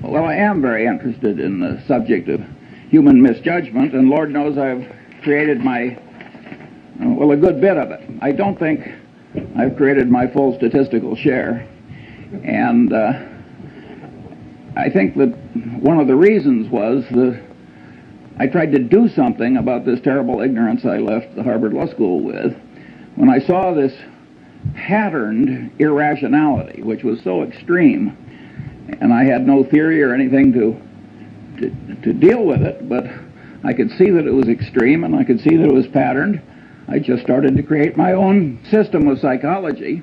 Well, I am very interested in the subject of human misjudgment, and Lord knows I've created a good bit of it. I don't think I've created my full statistical share, and I think that one of the reasons was that I tried to do something about this terrible ignorance I left the Harvard Law School with when I saw this patterned irrationality, which was so extreme, and I had no theory or anything to deal with it, but I could see that it was extreme and I could see that it was patterned. I just started to create my own system of psychology,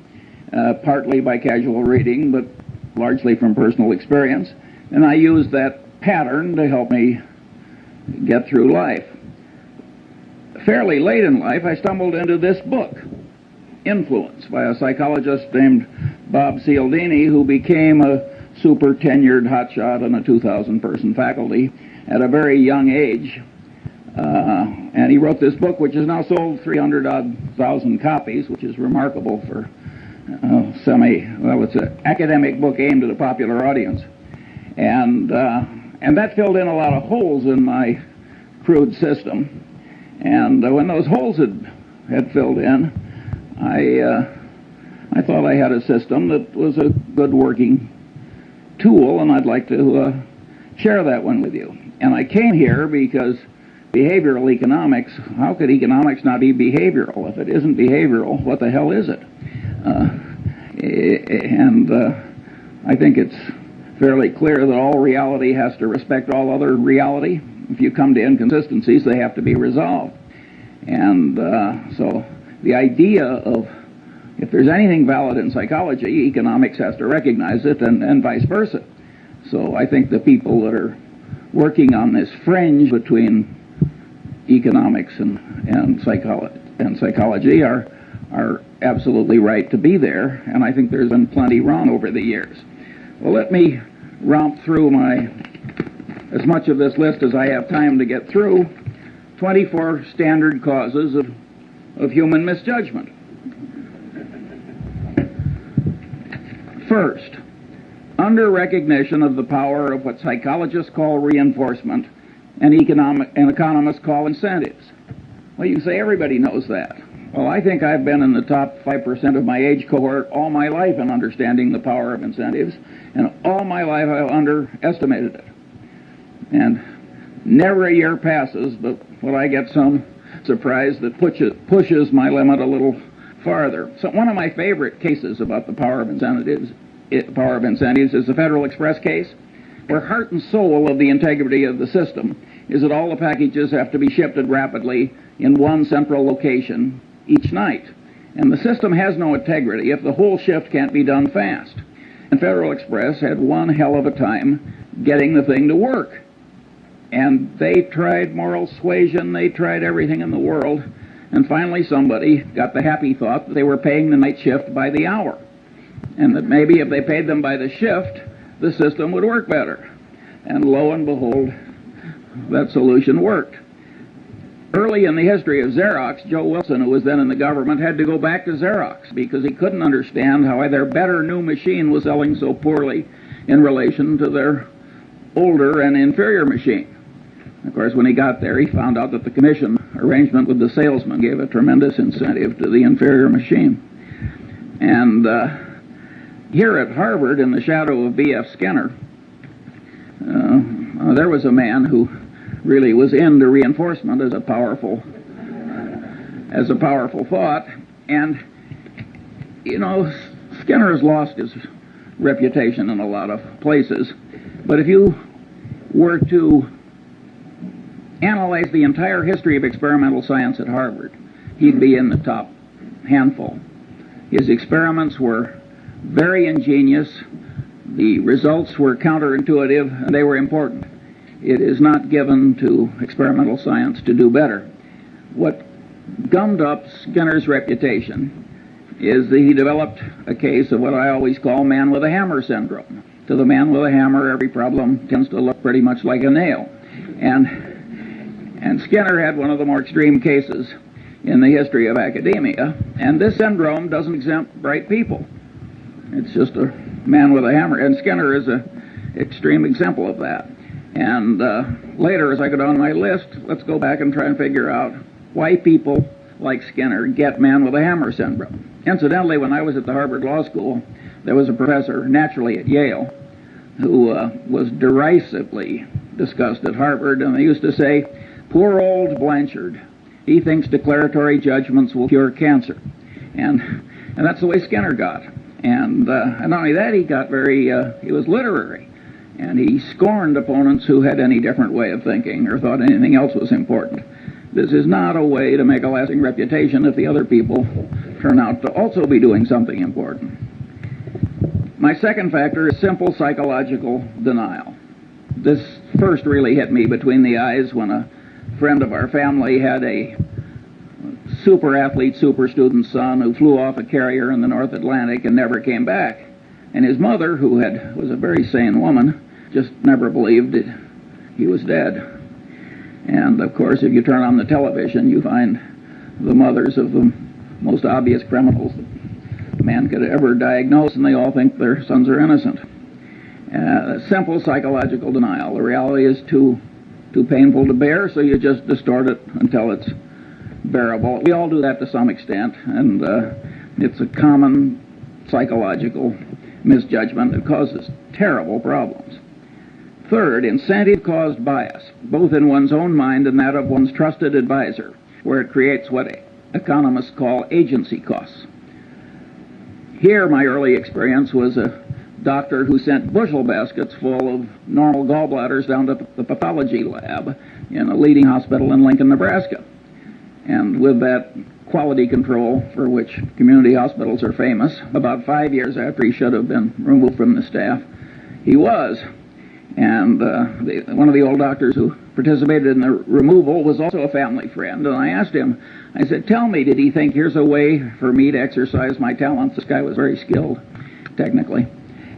partly by casual reading, but largely from personal experience, and I used that pattern to help me get through life. Fairly late in life, I stumbled into this book, Influence, by a psychologist named Bob Cialdini, who became a super tenured hotshot on a 2,000-person faculty at a very young age. And he wrote this book, which has now sold 300,000 copies, which is remarkable for it's an academic book aimed at a popular audience. And that filled in a lot of holes in my crude system. And when those holes had filled in, I thought I had a system that was a good working tool, and I'd like to share that one with you. And I came here because behavioral economics, how could economics not be behavioral? If it isn't behavioral, what the hell is it? I think it's fairly clear that all reality has to respect all other reality. If you come to inconsistencies, they have to be resolved. And so the idea of if there's anything valid in psychology, economics has to recognize it, and vice versa. So I think the people that are working on this fringe between economics and psychology are absolutely right to be there, and I think there's been plenty wrong over the years. Well, let me romp through as much of this list as I have time to get through. 24 standard causes of human misjudgment. First, under recognition of the power of what psychologists call reinforcement and economists call incentives. Well, you can say everybody knows that. Well, I think I've been in the top 5% of my age cohort all my life in understanding the power of incentives, and all my life I've underestimated it. And never a year passes but when I get some surprise that pushes my limit a little farther. So one of my favorite cases about the power of incentives is the Federal Express case, where heart and soul of the integrity of the system is that all the packages have to be shifted rapidly in one central location each night. And the system has no integrity if the whole shift can't be done fast. And Federal Express had one hell of a time getting the thing to work. And they tried moral suasion, they tried everything in the world, and finally somebody got the happy thought that they were paying the night shift by the hour, and that maybe if they paid them by the shift, the system would work better. And lo and behold, that solution worked. Early in the history of Xerox, Joe Wilson, who was then in the government, had to go back to Xerox because he couldn't understand how their better new machine was selling so poorly in relation to their older and inferior machine. Of course, when he got there, he found out that the commission arrangement with the salesman gave a tremendous incentive to the inferior machine. And here at Harvard, in the shadow of B.F. Skinner, there was a man who really was into reinforcement as a powerful thought. And, Skinner has lost his reputation in a lot of places. But if you were to analyze the entire history of experimental science at Harvard, he'd be in the top handful. His experiments were very ingenious, the results were counterintuitive, and they were important. It is not given to experimental science to do better. What gummed up Skinner's reputation is that he developed a case of what I always call man with a hammer syndrome. To the man with a hammer, every problem tends to look pretty much like a nail. And Skinner had one of the more extreme cases in the history of academia, and this syndrome doesn't exempt bright people. It's just a man with a hammer. And Skinner is extreme example of that. And later, as I go down my list, let's go back and try and figure out why people like Skinner get man with a hammer syndrome. Incidentally, when I was at the Harvard Law School, there was a professor, naturally at Yale, who was derisively discussed at Harvard, and they used to say, "Poor old Blanchard, he thinks declaratory judgments will cure cancer." And that's the way Skinner got. And not only that, he got he was literary, and he scorned opponents who had any different way of thinking or thought anything else was important. This is not a way to make a lasting reputation if the other people turn out to also be doing something important. My second factor is simple psychological denial. This first really hit me between the eyes when a friend of our family had a super athlete, super student son who flew off a carrier in the North Atlantic and never came back. And his mother, who was a very sane woman, just never believed he was dead. And of course, if you turn on the television, you find the mothers of the most obvious criminals that man could ever diagnose, and they all think their sons are innocent. Simple psychological denial. The reality is too painful to bear, so you just distort it until it's bearable. We all do that to some extent, and it's a common psychological misjudgment that causes terrible problems. Third, incentive-caused bias, both in one's own mind and that of one's trusted advisor, where it creates what economists call agency costs. Here, my early experience was a doctor who sent bushel baskets full of normal gallbladders down to the pathology lab in a leading hospital in Lincoln, Nebraska. And with that quality control for which community hospitals are famous, about 5 years after he should have been removed from the staff, he was. And one of the old doctors who participated in the removal was also a family friend. And I asked him, I said, tell me, did he think here's a way for me to exercise my talents? This guy was very skilled, technically,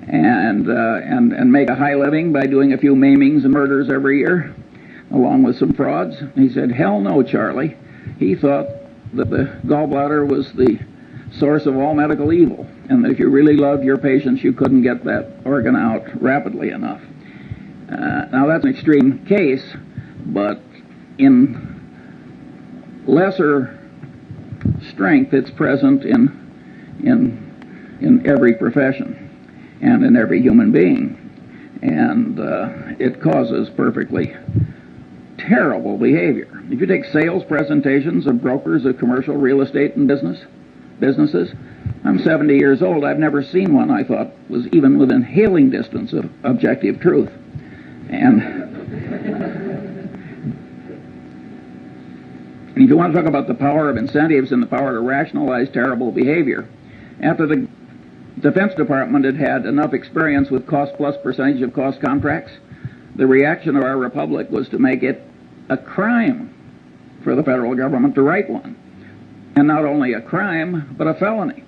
and make a high living by doing a few maimings and murders every year, along with some frauds? He said, hell no, Charlie. He thought that the gallbladder was the source of all medical evil, and that if you really loved your patients, you couldn't get that organ out rapidly enough. Now, that's an extreme case, but in lesser strength, it's present in every profession and in every human being. And it causes perfectly terrible behavior. If you take sales presentations of brokers of commercial real estate and businesses, I'm 70 years old. I've never seen one I thought was even within hailing distance of objective truth. And if you want to talk about the power of incentives and the power to rationalize terrible behavior, after the Defense Department had enough experience with cost plus percentage of cost contracts, the reaction of our republic was to make it a crime for the federal government to write one. And not only a crime, but a felony.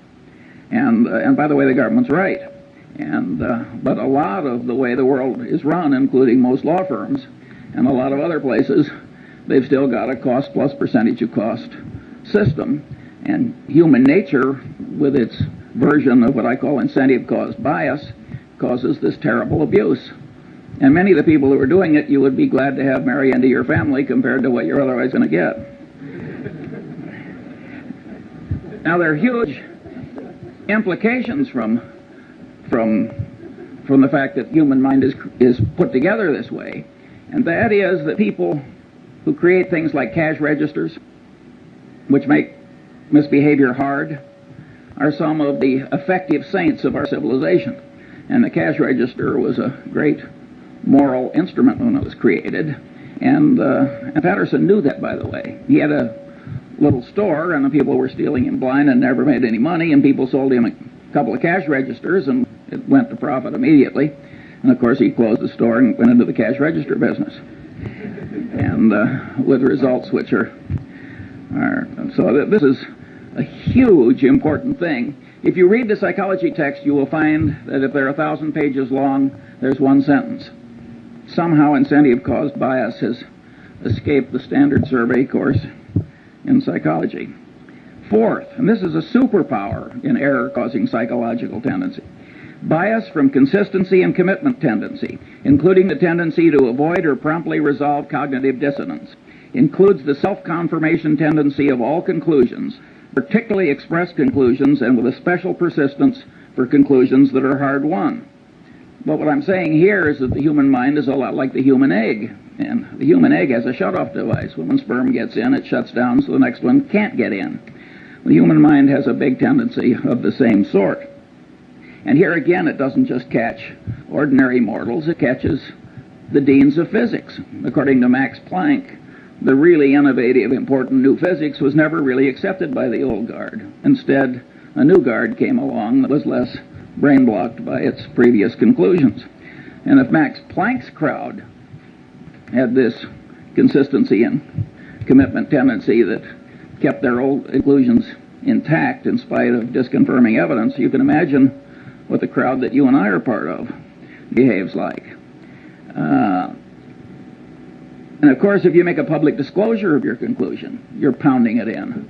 And by the way, the government's right. But a lot of the way the world is run, including most law firms and a lot of other places, they've still got a cost plus percentage of cost system. And human nature, with its version of what I call incentive-caused bias, causes this terrible abuse. And many of the people who are doing it, you would be glad to have marry into your family compared to what you're otherwise going to get. Now, there are huge implications from the fact that human mind is put together this way, and that is that people who create things like cash registers, which make misbehavior hard, are some of the effective saints of our civilization. And the cash register was a great moral instrument when it was created, and Patterson knew that, by the way. He had a little store, and the people were stealing him blind and never made any money, and people sold him a couple of cash registers, and it went to profit immediately. And of course, he closed the store and went into the cash register business, and with results which are so this is a huge important thing. If you read the psychology text, you will find that if they're 1,000 pages long, there's one sentence. Somehow incentive-caused bias has escaped the standard survey course in psychology. Fourth, and this is a superpower in error-causing psychological tendency, Bias from consistency and commitment tendency, including the tendency to avoid or promptly resolve cognitive dissonance. Includes the self-confirmation tendency of all conclusions, particularly expressed conclusions, and with a special persistence for conclusions that are hard-won. But what I'm saying here is that the human mind is a lot like the human egg. And the human egg has a shut-off device. When one sperm gets in, it shuts down so the next one can't get in. The human mind has a big tendency of the same sort. And here again, it doesn't just catch ordinary mortals, it catches the deans of physics. According to Max Planck, the really innovative, important new physics was never really accepted by the old guard. Instead, a new guard came along that was less brain-blocked by its previous conclusions. And if Max Planck's crowd had this consistency and commitment tendency that kept their old conclusions intact in spite of disconfirming evidence, you can imagine what the crowd that you and I are part of behaves like. And of course, if you make a public disclosure of your conclusion, you're pounding it in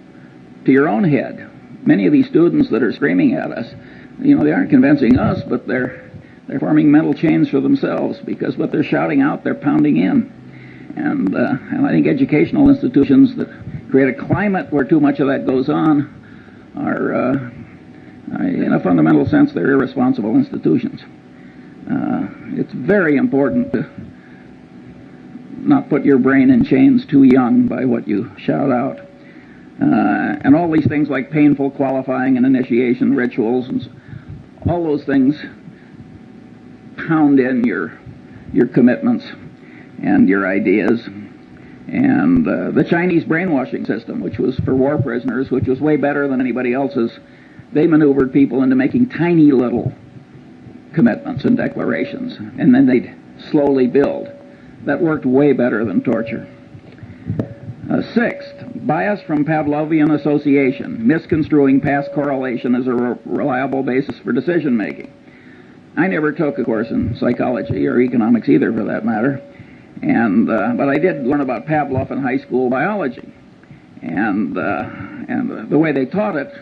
to your own head. Many of these students that are screaming at us, they aren't convincing us, but they're forming mental chains for themselves, because what they're shouting out, they're pounding in. And I think educational institutions that create a climate where too much of that goes on are, in a fundamental sense, they're irresponsible institutions. It's very important to not put your brain in chains too young by what you shout out. And all these things like painful qualifying and initiation rituals, and all those things pound in your commitments and your ideas. And the Chinese brainwashing system, which was for war prisoners, which was way better than anybody else's, they maneuvered people into making tiny little commitments and declarations, and then they'd slowly build. That worked way better than torture. Sixth, bias from Pavlovian association, misconstruing past correlation as a reliable basis for decision making. I never took a course in psychology or economics either, for that matter, but I did learn about Pavlov in high school biology, and the way they taught it,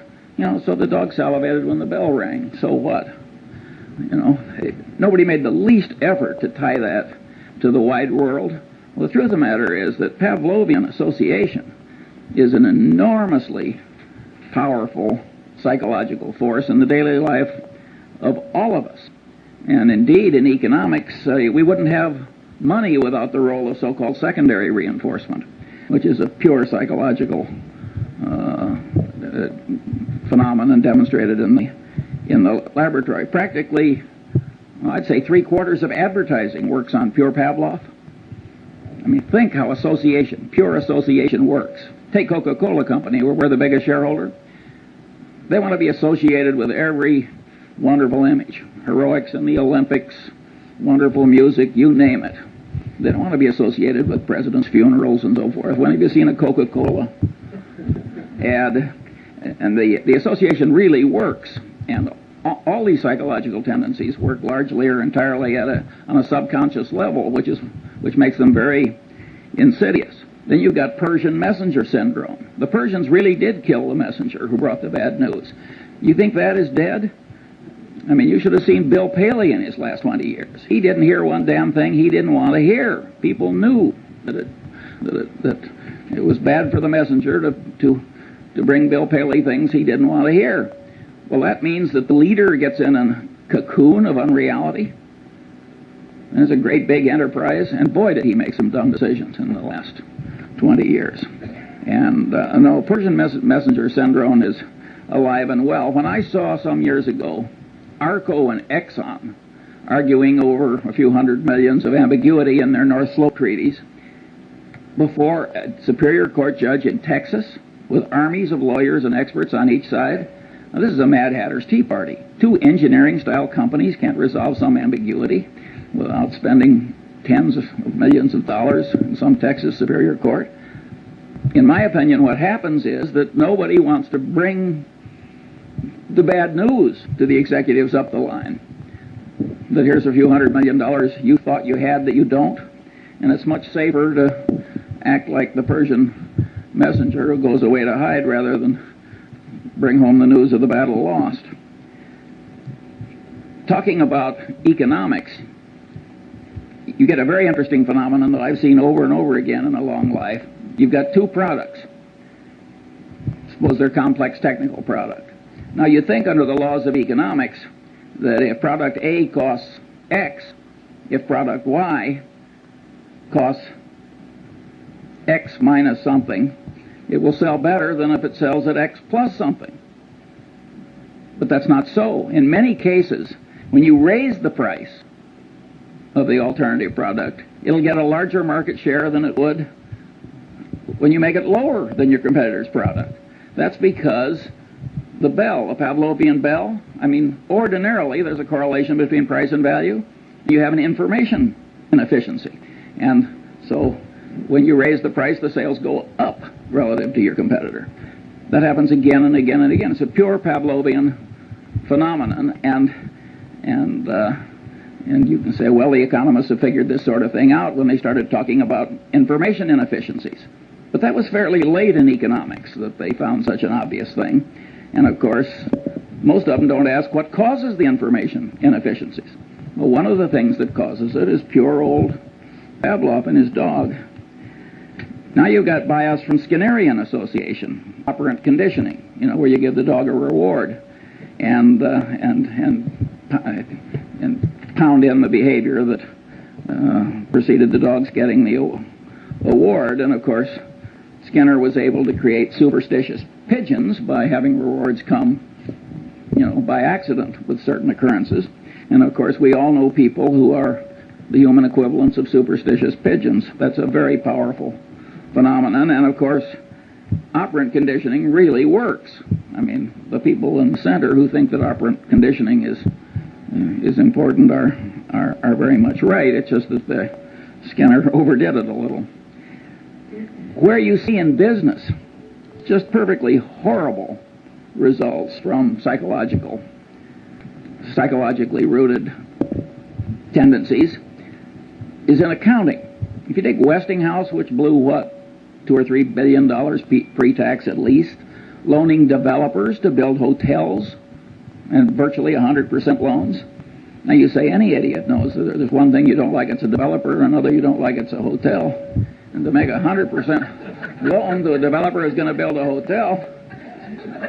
so the dog salivated when the bell rang. So what? Nobody made the least effort to tie that to the wide world. Well, the truth of the matter is that Pavlovian association is an enormously powerful psychological force in the daily life of all of us. And indeed, in economics, we wouldn't have money without the role of so-called secondary reinforcement, which is a pure psychological phenomenon demonstrated in the laboratory. Practically, I'd say 3/4 of advertising works on pure Pavlov. I mean, think how pure association works. Take Coca-Cola Company, where we're the biggest shareholder. They want to be associated with every wonderful image. Heroics in the Olympics, wonderful music, you name it. They don't want to be associated with presidents' funerals and so forth. When have you seen a Coca-Cola ad? And the association really works. And all these psychological tendencies work largely or entirely on a subconscious level, which makes them very insidious. Then you've got Persian messenger syndrome. The Persians really did kill the messenger who brought the bad news. You think that is dead? I mean, you should have seen Bill Paley in his last 20 years. He didn't hear one damn thing he didn't want to hear. People knew that it was bad for the messenger to bring Bill Paley things he didn't want to hear. Well, that means that the leader gets in a cocoon of unreality. And it's a great big enterprise, and boy, did he make some dumb decisions in the last 20 years. And no, Persian messenger syndrome is alive and well. When I saw some years ago Arco and Exxon arguing over a few hundred millions of ambiguity in their North Slope treaties before a Superior Court judge in Texas with armies of lawyers and experts on each side. Now, this is a Mad Hatter's Tea Party. Two engineering-style companies can't resolve some ambiguity without spending tens of millions of dollars in some Texas Superior Court. In my opinion, what happens is that nobody wants to bring the bad news to the executives up the line. That here's a few $100 million you thought you had that you don't. And it's much safer to act like the Persian messenger who goes away to hide rather than bring home the news of the battle lost. talking about economics, you get a very interesting phenomenon that I've seen over and over again in a long life. You've got two products. Suppose they're complex technical product. Now you think under the laws of economics that if product A costs X, if product Y costs X minus something, it will sell better than if it sells at X plus something. But that's not so. In many cases, when you raise the price of the alternative product, it'll get a larger market share than it would when you make it lower than your competitor's product. That's because the bell, a Pavlovian bell, ordinarily there's a correlation between price and value. You have an information inefficiency. And so when you raise the price, the sales go up relative to your competitor. That happens again and again and again. It's a pure Pavlovian phenomenon, and you can say, well, the economists have figured this sort of thing out when they started talking about information inefficiencies. But that was fairly late in economics that they found such an obvious thing. And of course, most of them don't ask what causes the information inefficiencies. Well, one of the things that causes it is pure old Pavlov and his dog. Now you've got bias from Skinnerian association, operant conditioning, where you give the dog a reward and pound in the behavior that preceded the dog's getting the award. And of course, Skinner was able to create superstitious pigeons by having rewards come, by accident with certain occurrences. And of course, we all know people who are the human equivalents of superstitious pigeons. That's a very powerful phenomenon. And of course, operant conditioning really works. The people in the center who think that operant conditioning is important are very much right. It's just that Skinner overdid it a little. Where you see in business just perfectly horrible results from psychologically rooted tendencies is in accounting. If you take Westinghouse, which blew $2 or $3 billion pre-tax at least, loaning developers to build hotels and virtually 100% loans. Now you say any idiot knows that there's one thing you don't like, it's a developer, and another you don't like, it's a hotel. And to make 100% loan to a developer who's going to build a hotel.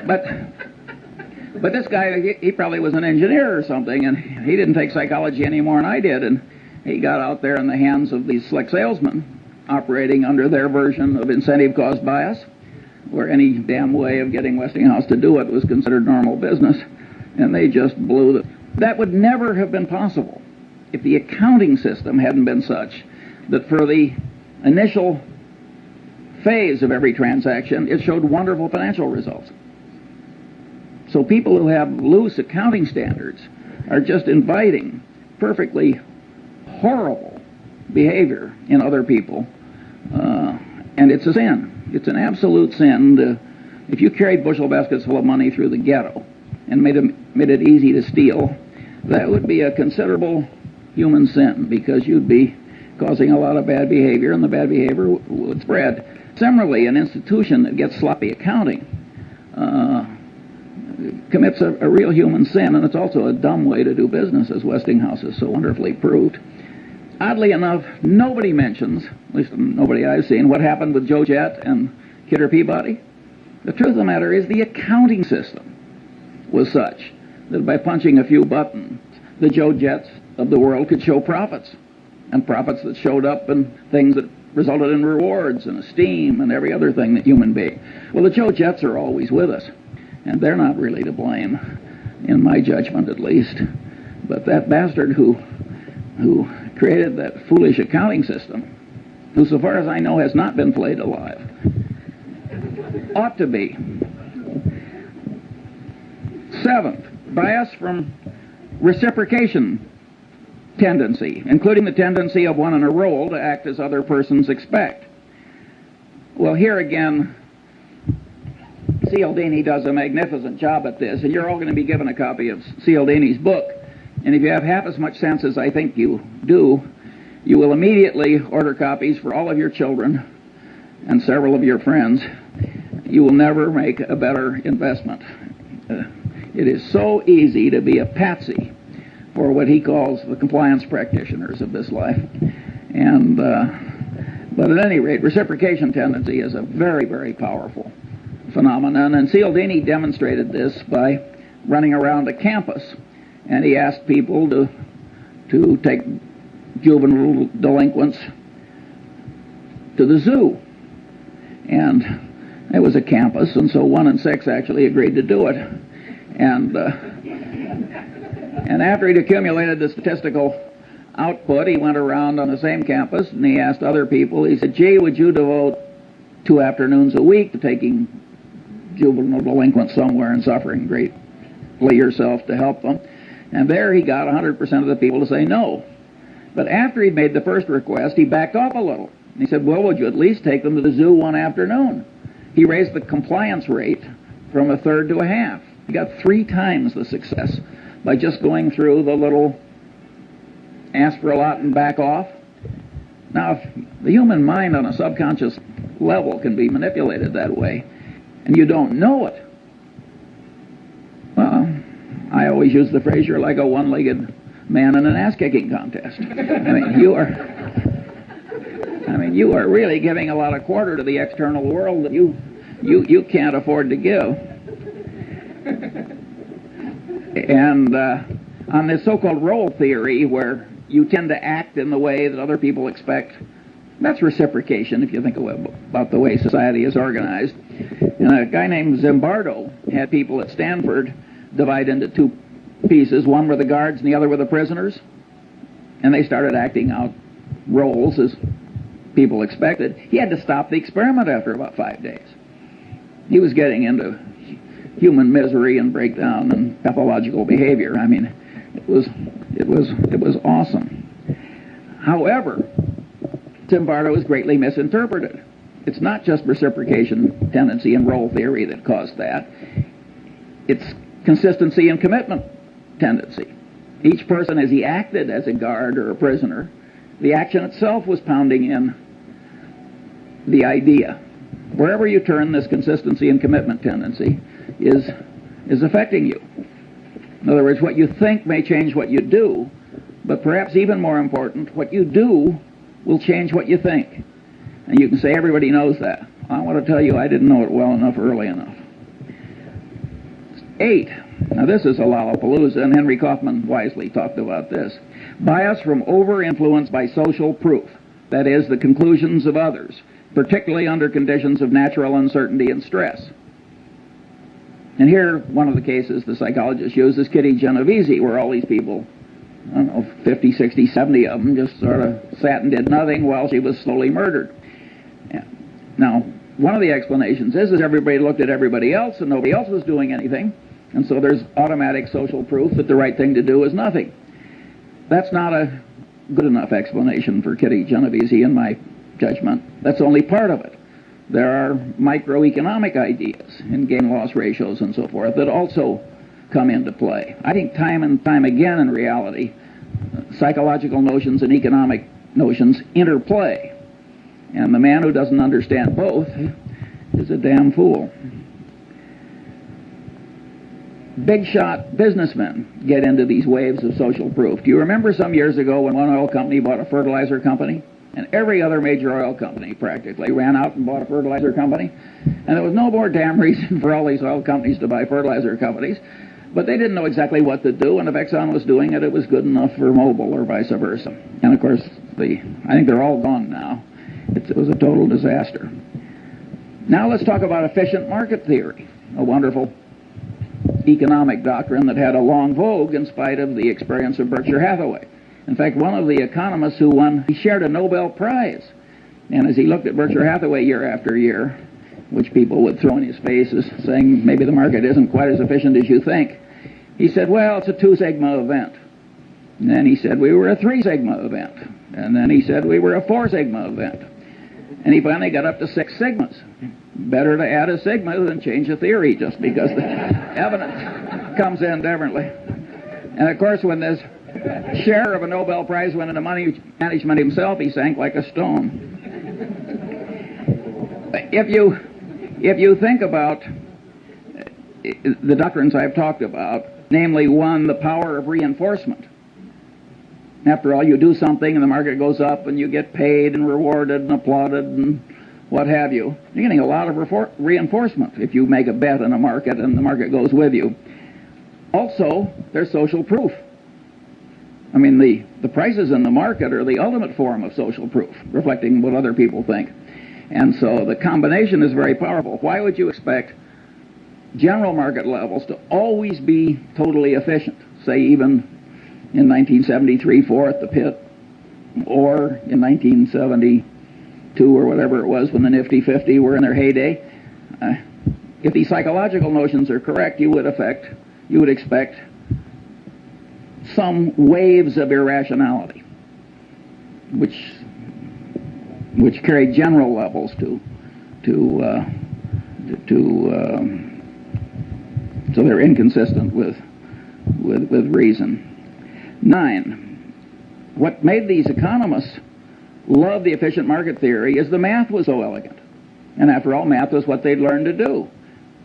But this guy, he probably was an engineer or something, and he didn't take psychology any more than I did, and he got out there in the hands of these slick salesmen operating under their version of incentive cost bias, where any damn way of getting Westinghouse to do it was considered normal business, and they just blew it. That would never have been possible if the accounting system hadn't been such that for the initial phase of every transaction, it showed wonderful financial results. So people who have loose accounting standards are just inviting perfectly horrible behavior in other people, and it's a sin. It's an absolute sin. If you carried bushel baskets full of money through the ghetto and made it easy to steal, that would be a considerable human sin, because you'd be causing a lot of bad behavior, and the bad behavior would spread. Similarly, an institution that gets sloppy accounting commits a real human sin, and it's also a dumb way to do business, as Westinghouse has so wonderfully proved. Oddly enough, nobody mentions, at least nobody I've seen, what happened with Joe Jett and Kidder Peabody. The truth of the matter is the accounting system was such that by punching a few buttons, the Joe Jetts of the world could show profits, and profits that showed up in things that resulted in rewards and esteem and every other thing that human being. Well, the Joe Jetts are always with us, and they're not really to blame, in my judgment at least. But that bastard who created that foolish accounting system, who, so far as I know, has not been flayed alive, ought to be. Seventh, bias from reciprocation tendency, including the tendency of one in a role to act as other persons expect. Well, here again, Cialdini does a magnificent job at this, and you're all going to be given a copy of Cialdini's book. And if you have half as much sense as I think you do, you will immediately order copies for all of your children and several of your friends. You will never make a better investment. It is so easy to be a patsy for what he calls the compliance practitioners of this life. And but at any rate, reciprocation tendency is a very, very powerful phenomenon, and Cialdini demonstrated this by running around a campus, and he asked people to take juvenile delinquents to the zoo. And it was a campus, and so 1 in 6 actually agreed to do it. And after he'd accumulated the statistical output, he went around on the same campus, and he asked other people, he said, gee, would you devote 2 afternoons a week to taking juvenile delinquents somewhere and suffering greatly yourself to help them? And there he got 100% of the people to say no. But after he made the first request, he backed off a little. He said, well, would you at least take them to the zoo 1 afternoon? He raised the compliance rate from 1/3 to 1/2. He got 3 times the success by just going through the little ask for a lot and back off. Now, if the human mind on a subconscious level can be manipulated that way, and you don't know it, well, I always use the phrase, you're like a one-legged man in an ass-kicking contest. You are really giving a lot of quarter to the external world that you can't afford to give. And on this so-called role theory, where you tend to act in the way that other people expect, that's reciprocation, if you think about the way society is organized. And a guy named Zimbardo had people at Stanford divide into 2 pieces. One were the guards and the other were the prisoners. And they started acting out roles as people expected. He had to stop the experiment after about 5 days. He was getting into human misery and breakdown and pathological behavior. I mean, it was awesome. However, Zimbardo was greatly misinterpreted. It's not just reciprocation tendency and role theory that caused that. It's consistency and commitment tendency. Each person, as he acted as a guard or a prisoner, the action itself was pounding in the idea. Wherever you turn, this consistency and commitment tendency is affecting you. In other words, what you think may change what you do, but perhaps even more important, what you do will change what you think. And you can say, everybody knows that. I want to tell you, I didn't know it well enough early enough. 8. Now this is a lollapalooza, and Henry Kaufman wisely talked about this. Bias from over-influence by social proof, that is, the conclusions of others, particularly under conditions of natural uncertainty and stress. And here, one of the cases the psychologist used is Kitty Genovese, where all these people, I don't know, 50, 60, 70 of them just sort of sat and did nothing while she was slowly murdered. Now, one of the explanations is everybody looked at everybody else and nobody else was doing anything, and so there's automatic social proof that the right thing to do is nothing. That's not a good enough explanation for Kitty Genovese, in my judgment. That's only part of it. There are microeconomic ideas in gain-loss ratios and so forth that also come into play. I think time and time again in reality, psychological notions and economic notions interplay. And the man who doesn't understand both is a damn fool. Big shot businessmen get into these waves of social proof. Do you remember some years ago when one oil company bought a fertilizer company? And every other major oil company practically ran out and bought a fertilizer company. And there was no more damn reason for all these oil companies to buy fertilizer companies. But they didn't know exactly what to do, and if Exxon was doing it, it was good enough for Mobil or vice versa. And of course, I think they're all gone now. It was a total disaster. Now let's talk about efficient market theory, a wonderful economic doctrine that had a long vogue in spite of the experience of Berkshire Hathaway. In fact, one of the economists who won, he shared a Nobel Prize. And as he looked at Berkshire Hathaway year after year, which people would throw in his face as saying maybe the market isn't quite as efficient as you think, he said, well, it's a 2 sigma event. And then he said we were a 3 sigma event. And then he said we were a 4 sigma event. And he finally got up to 6 sigmas. Better to add a sigma than change a theory just because the evidence comes in differently. And of course, when this share of a Nobel Prize went into money management himself, he sank like a stone. If you think about the doctrines I've talked about, namely, 1, the power of reinforcement. After all, you do something and the market goes up and you get paid and rewarded and applauded and what have you. You're getting a lot of reinforcement if you make a bet in a market and the market goes with you. Also, there's social proof. I mean, the prices in the market are the ultimate form of social proof, reflecting what other people think. And so the combination is very powerful. Why would you expect general market levels to always be totally efficient, say even in 1973-4 at the pit, or in 1972 or whatever it was when the Nifty 50 were in their heyday? If these psychological notions are correct, you would expect some waves of irrationality, which carry general levels so they're inconsistent with reason. 9. What made these economists love the efficient market theory is the math was so elegant. And after all, math was what they'd learned to do.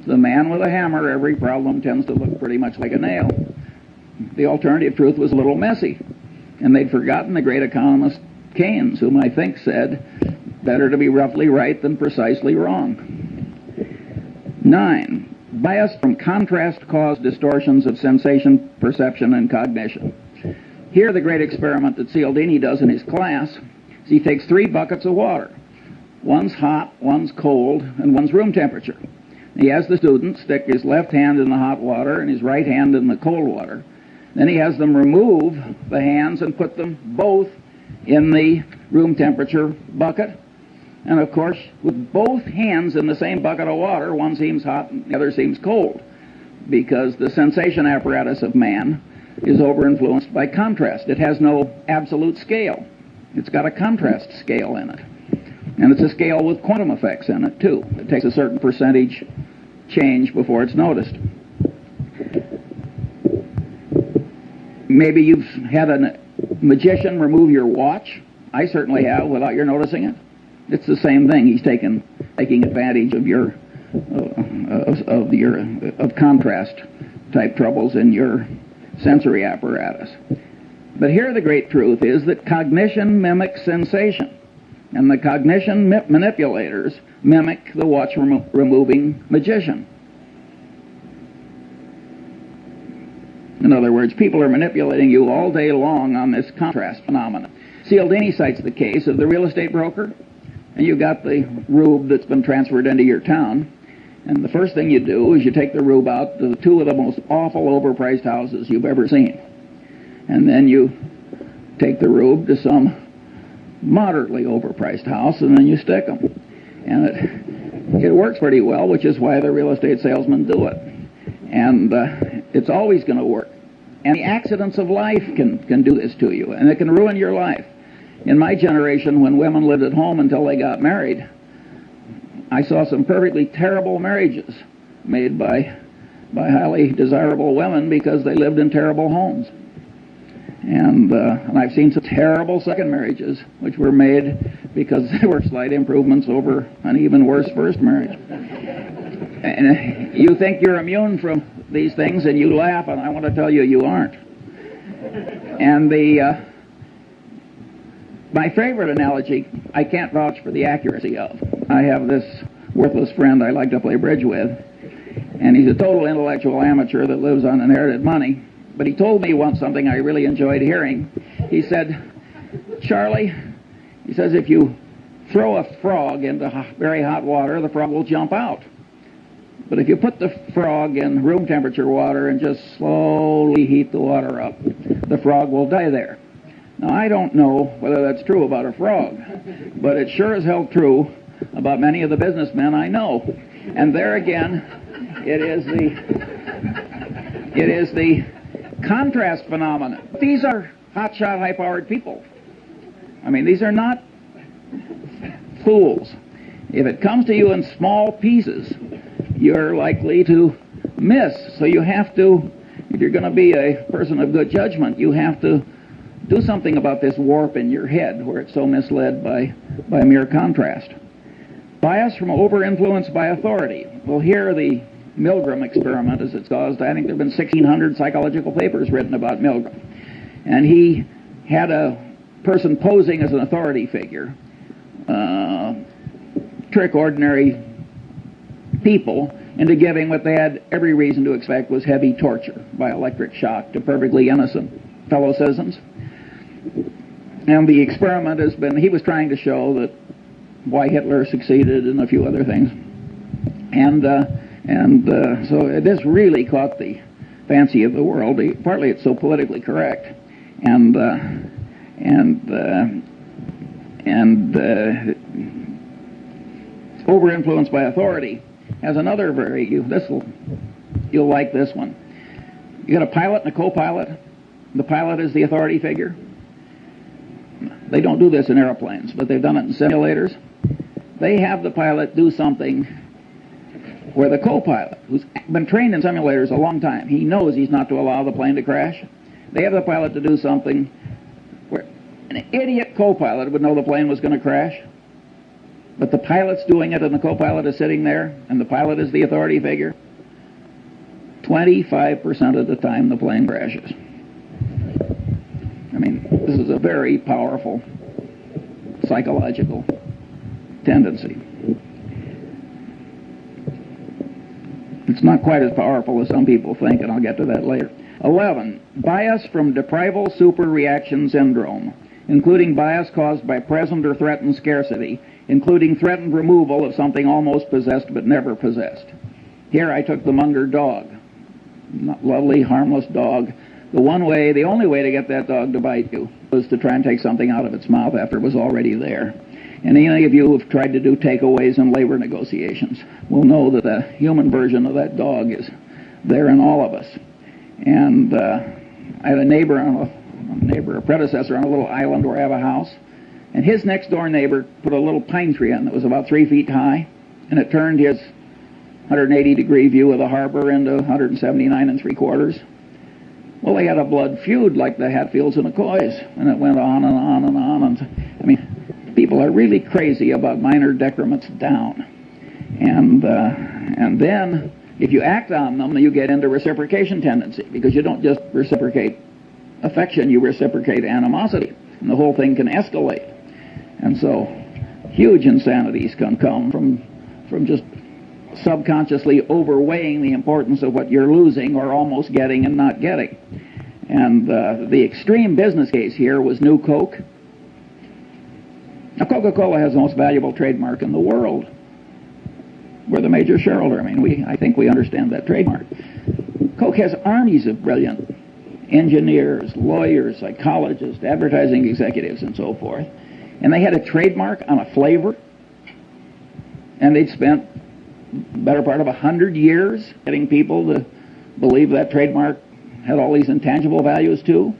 The man with a hammer, every problem tends to look pretty much like a nail. The alternative truth was a little messy. And they'd forgotten the great economist Keynes, whom I think said, better to be roughly right than precisely wrong. 9. Bias from contrast cause distortions of sensation, perception, and cognition. Here the great experiment that Cialdini does in his class is he takes 3 buckets of water. One's hot, one's cold, and one's room temperature. He has the student stick his left hand in the hot water and his right hand in the cold water. Then he has them remove the hands and put them both in the room temperature bucket. And of course, with both hands in the same bucket of water, one seems hot and the other seems cold, because the sensation apparatus of man is over-influenced by contrast. It has no absolute scale. It's got a contrast scale in it. And it's a scale with quantum effects in it, too. It takes a certain percentage change before it's noticed. Maybe you've had a magician remove your watch. I certainly have, without your noticing it. It's the same thing. He's taking advantage of your contrast type troubles in your sensory apparatus. But here the great truth is that cognition mimics sensation, and the cognition manipulators mimic the watch removing magician. In other words, people are manipulating you all day long on this contrast phenomenon. Cialdini cites the case of the real estate broker, and you got the rube that's been transferred into your town, and the first thing you do is you take the rube out to 2 of the most awful overpriced houses you've ever seen. And then you take the rube to some moderately overpriced house, and then you stick them. And it works pretty well, which is why the real estate salesmen do it. And it's always going to work. And the accidents of life can do this to you, and it can ruin your life. In my generation, when women lived at home until they got married, I saw some perfectly terrible marriages made by highly desirable women because they lived in terrible homes. And I've seen some terrible second marriages which were made because they were slight improvements over an even worse first marriage. And you think you're immune from these things and you laugh, and I want to tell you, you aren't. And my favorite analogy, I can't vouch for the accuracy of. I have this worthless friend I like to play bridge with, and he's a total intellectual amateur that lives on inherited money. But he told me once something I really enjoyed hearing. He said, Charlie, he says, if you throw a frog into very hot water, the frog will jump out. But if you put the frog in room temperature water and just slowly heat the water up, the frog will die there. Now, I don't know whether that's true about a frog, but it sure as hell true about many of the businessmen I know. And there again, it is the contrast phenomenon. These are hotshot, high-powered people. I mean, these are not fools. If it comes to you in small pieces, you're likely to miss. So you have to, if you're going to be a person of good judgment, you have to do something about this warp in your head where it's so misled by mere contrast. Bias from over-influence by authority. Well, here the Milgram experiment, as it's caused, I think there have been 1,600 psychological papers written about Milgram. And he had a person posing as an authority figure trick ordinary people into giving what they had every reason to expect was heavy torture by electric shock to perfectly innocent fellow citizens. And the experiment has been, he was trying to show that why Hitler succeeded and a few other things. So this really caught the fancy of the world. Partly it's so politically correct, and over-influenced by authority. Has another you'll like this one. You got a pilot and a co-pilot. The pilot is the authority figure. They don't do this in airplanes, but they've done it in simulators. They have the pilot do something where the co-pilot, who's been trained in simulators a long time, he knows he's not to allow the plane to crash. They have the pilot to do something where an idiot co-pilot would know the plane was going to crash, but the pilot's doing it and the co-pilot is sitting there and the pilot is the authority figure. 25% of the time the plane crashes. I mean, this is a very powerful psychological tendency. It's not quite as powerful as some people think, and I'll get to that later. 11. Bias from deprival superreaction syndrome, including bias caused by present or threatened scarcity, including threatened removal of something almost possessed but never possessed. Here I took the Munger dog. Lovely, harmless dog. The only way to get that dog to bite you was to try and take something out of its mouth after it was already there. And any of you who've tried to do takeaways in labor negotiations will know that the human version of that dog is there in all of us. And I had a predecessor on a little island where I have a house, and his next door neighbor put a little pine tree in that was about 3 feet high, and it turned his 180-degree view of the harbor into 179 3/4. Well, they had a blood feud like the Hatfields and McCoys, and it went on and on and on. And I mean, people are really crazy about minor decrements down. And then, if you act on them, you get into reciprocation tendency, because you don't just reciprocate affection, you reciprocate animosity, and the whole thing can escalate. And so, huge insanities can come from just subconsciously overweighing the importance of what you're losing or almost getting and not getting. And the extreme business case here was New Coke. Now, Coca-Cola has the most valuable trademark in the world. We're the major shareholder. I mean, I think we understand that trademark. Coke has armies of brilliant engineers, lawyers, psychologists, advertising executives, and so forth. And they had a trademark on a flavor, and they'd spent the better part of 100 years getting people to believe that trademark had all these intangible values too.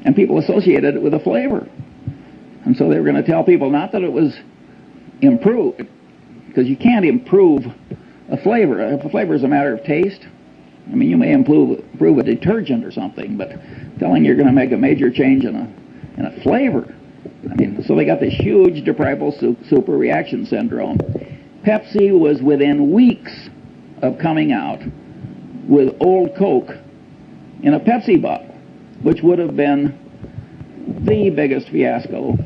And people associated it with a flavor. And so they were going to tell people not that it was improved, because you can't improve a flavor. If a flavor is a matter of taste, I mean, you may improve a detergent or something, but telling you're going to make a major change in a flavor. I mean, so they got this huge deprival superreaction syndrome. Pepsi was within weeks of coming out with old Coke in a Pepsi bottle, which would have been the biggest fiasco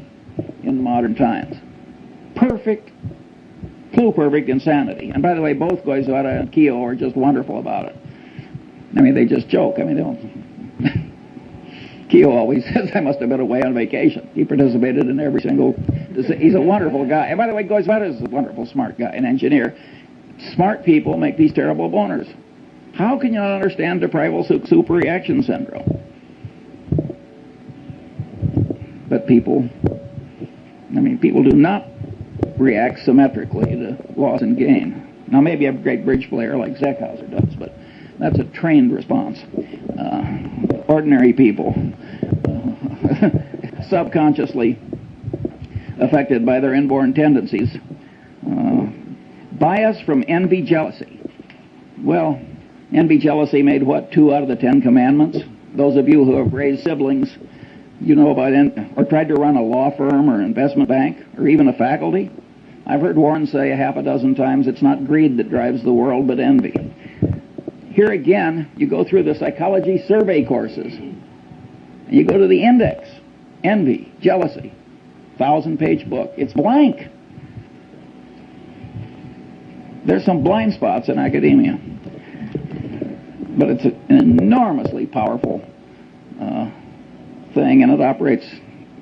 in modern times. Perfect insanity. And by the way, both Goizueta and Keogh are just wonderful about it. I mean, they just joke. I mean, they don't. Keogh always says, I must have been away on vacation. He participated in every single... He's a wonderful guy. And by the way, Goizueta is a wonderful, smart guy, an engineer. Smart people make these terrible boners. How can you not understand deprival superreaction syndrome? But people do not react symmetrically to loss and gain. Now, maybe a great bridge player like Zeckhauser does, but that's a trained response. Ordinary people, subconsciously affected by their inborn tendencies. Bias from envy, jealousy. Well, envy, jealousy made what, 2 out of the 10 commandments? Those of you who have raised siblings, you know about or tried to run a law firm or investment bank or even a faculty. I've heard Warren say 6 times, it's not greed that drives the world, but envy. Here again, you go through the psychology survey courses, and you go to the index, envy, jealousy. 1,000-page book. It's blank. There's some blind spots in academia, but it's an enormously powerful thing, and it operates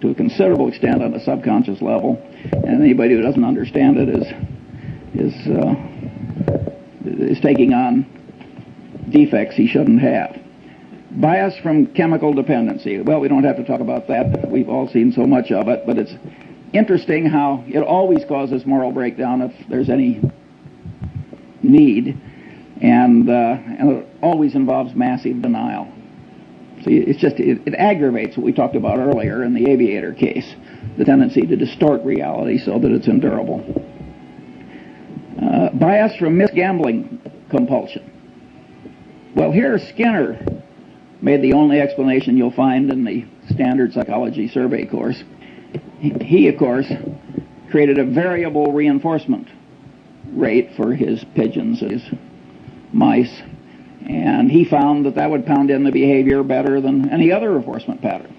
to a considerable extent on a subconscious level. And anybody who doesn't understand it is taking on defects he shouldn't have. Bias from chemical dependency. Well, we don't have to talk about that. We've all seen so much of it, but it's interesting how it always causes moral breakdown if there's any need, and it always involves massive denial. So it aggravates what we talked about earlier in the aviator case, the tendency to distort reality so that it's endurable. Bias from misgambling compulsion. Well, here Skinner made the only explanation you'll find in the standard psychology survey course. He, of course, created a variable reinforcement rate for his pigeons, his mice, and he found that would pound in the behavior better than any other reinforcement pattern.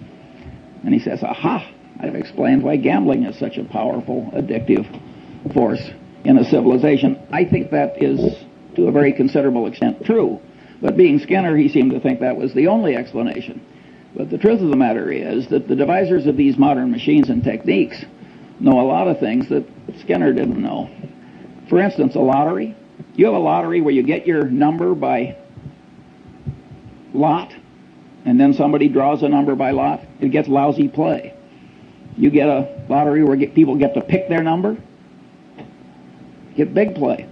And he says, aha, I've explained why gambling is such a powerful, addictive force in a civilization. I think that is, to a very considerable extent, true. But being Skinner, he seemed to think that was the only explanation. But the truth of the matter is that the devisers of these modern machines and techniques know a lot of things that Skinner didn't know. For instance, a lottery. You have a lottery where you get your number by lot, and then somebody draws a number by lot. It gets lousy play. You get a lottery where people get to pick their number. Get big play.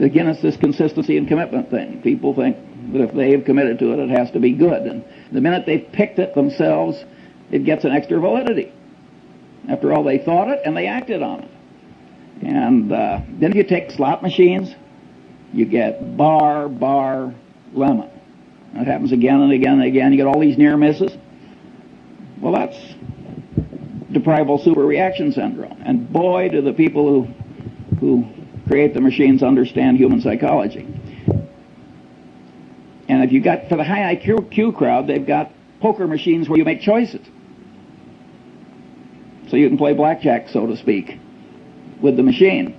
Again, it's this consistency and commitment thing. People think that if they have committed to it, it has to be good. And the minute they've picked it themselves, it gets an extra validity. After all, they thought it and they acted on it. And then if you take slot machines, you get bar, lemon. That happens again and again and again. You get all these near misses. Well, that's deprival superreaction syndrome. And boy, do the people who create the machines understand human psychology. And if you got, for the high IQ crowd, they've got poker machines where you make choices. So you can play blackjack, so to speak, with the machine.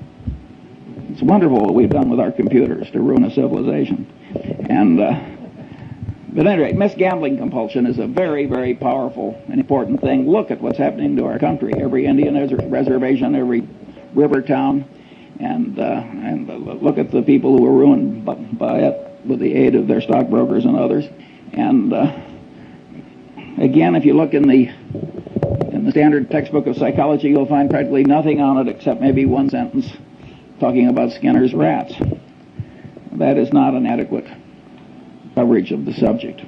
It's wonderful what we've done with our computers to ruin a civilization. And but anyway, misgambling compulsion is a very, very powerful and important thing. Look at what's happening to our country. Every Indian reservation, every river town, and look at the people who are ruined by it with the aid of their stockbrokers and others. And again, if you look in the standard textbook of psychology, you'll find practically nothing on it except maybe one sentence talking about Skinner's rats. That is not an adequate coverage of the subject.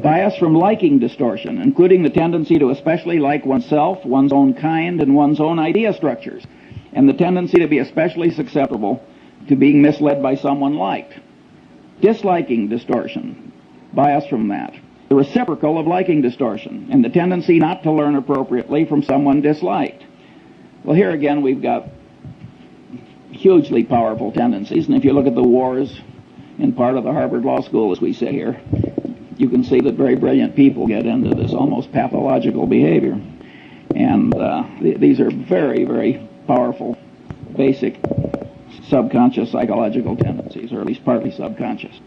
Bias from liking distortion, including the tendency to especially like oneself, one's own kind, and one's own idea structures, and the tendency to be especially susceptible to being misled by someone liked. Disliking distortion, bias from that. The reciprocal of liking distortion, and the tendency not to learn appropriately from someone disliked. Well, here again we've got hugely powerful tendencies, and if you look at the wars in part of the Harvard Law School, as we say here, you can see that very brilliant people get into this almost pathological behavior. And these are very, very powerful, basic, subconscious psychological tendencies, or at least partly subconscious.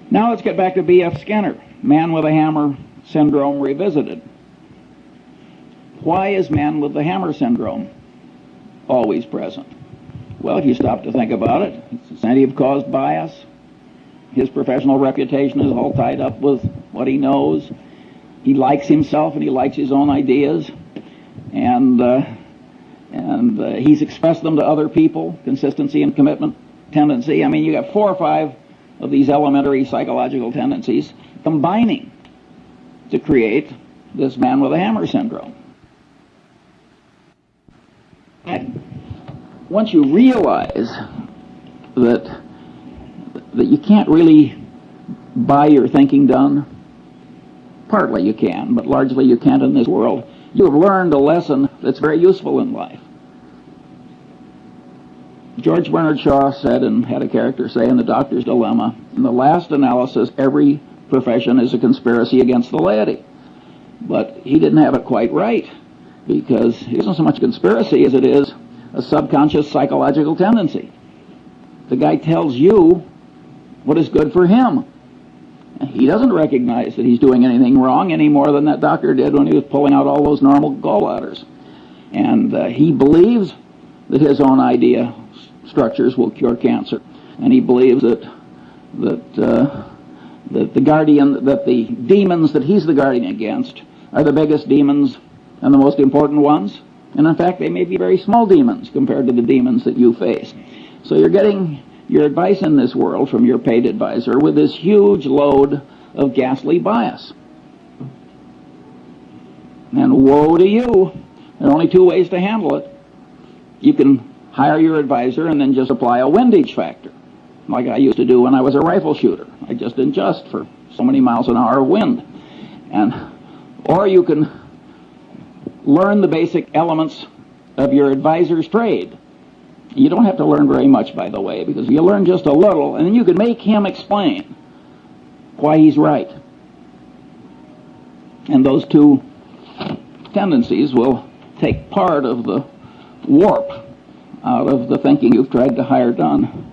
Now let's get back to B.F. Skinner, man with a hammer syndrome revisited. Why is man with the hammer syndrome always present? Well, if you stop to think about it, it's incentive-caused bias. His professional reputation is all tied up with what he knows. He likes himself and he likes his own ideas, and he's expressed them to other people. Consistency and commitment tendency. I mean, you got 4 or 5 of these elementary psychological tendencies combining to create this man with a hammer syndrome. And once you realize that you can't really buy your thinking done, partly you can, but largely you can't in this world, you have learned a lesson that's very useful in life. George Bernard Shaw said, and had a character say in The Doctor's Dilemma, in the last analysis, every profession is a conspiracy against the laity. But he didn't have it quite right, because it isn't so much conspiracy as it is a subconscious psychological tendency. The guy tells you what is good for him. He doesn't recognize that he's doing anything wrong any more than that doctor did when he was pulling out all those normal gallbladders. And he believes that his own idea structures will cure cancer. And he believes that the demons that he's the guardian against are the biggest demons and the most important ones. And in fact, they may be very small demons compared to the demons that you face. So you're getting your advice in this world from your paid advisor with this huge load of ghastly bias. And woe to you. There are only two ways to handle it. You can hire your advisor and then just apply a windage factor, like I used to do when I was a rifle shooter. I just adjust for so many miles an hour of wind. Or you can learn the basic elements of your advisor's trade. You don't have to learn very much, by the way, because you learn just a little, and then you can make him explain why he's right. And those two tendencies will take part of the warp out of the thinking you've tried to hire done.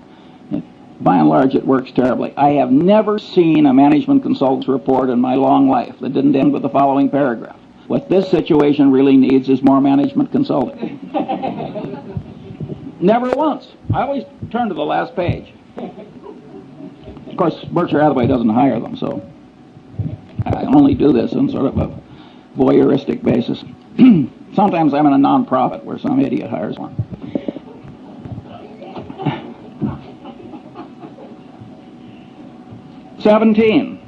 By and large, it works terribly. I have never seen a management consultant's report in my long life that didn't end with the following paragraph: what this situation really needs is more management consulting. Never once. I always turn to the last page. Of course, Berkshire Hathaway doesn't hire them, so I only do this on sort of a voyeuristic basis. Sometimes I'm in a non-profit where some idiot hires one. "17.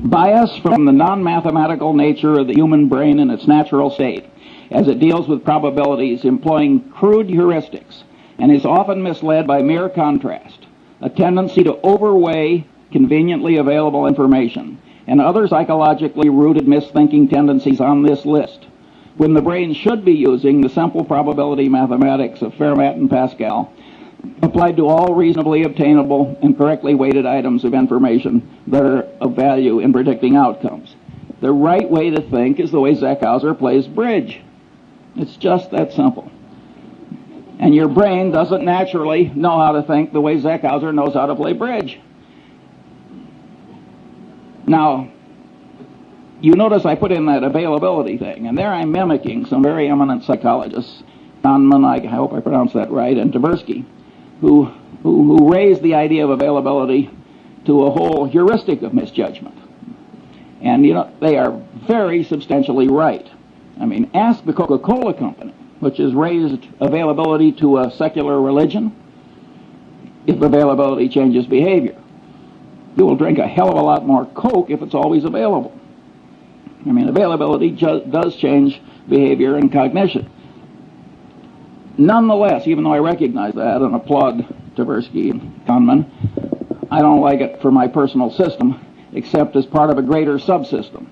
Bias from the non-mathematical nature of the human brain in its natural state, as it deals with probabilities employing crude heuristics, and is often misled by mere contrast, a tendency to overweigh conveniently available information, and other psychologically rooted misthinking tendencies on this list, when the brain should be using the simple probability mathematics of Fermat and Pascal, applied to all reasonably obtainable and correctly weighted items of information that are of value in predicting outcomes. The right way to think is the way Zeckhauser plays bridge. It's just that simple. And your brain doesn't naturally know how to think the way Zeckhauser knows how to play bridge. Now, you notice I put in that availability thing, and there I'm mimicking some very eminent psychologists, Kahneman, I hope I pronounced that right, and Tversky, who raised the idea of availability to a whole heuristic of misjudgment. And, you know, they are very substantially right. I mean, ask the Coca-Cola Company, which has raised availability to a secular religion, if availability changes behavior. You will drink a hell of a lot more Coke if it's always available. I mean, availability does change behavior and cognition. Nonetheless, even though I recognize that and applaud Tversky and Kahneman, I don't like it for my personal system, except as part of a greater subsystem,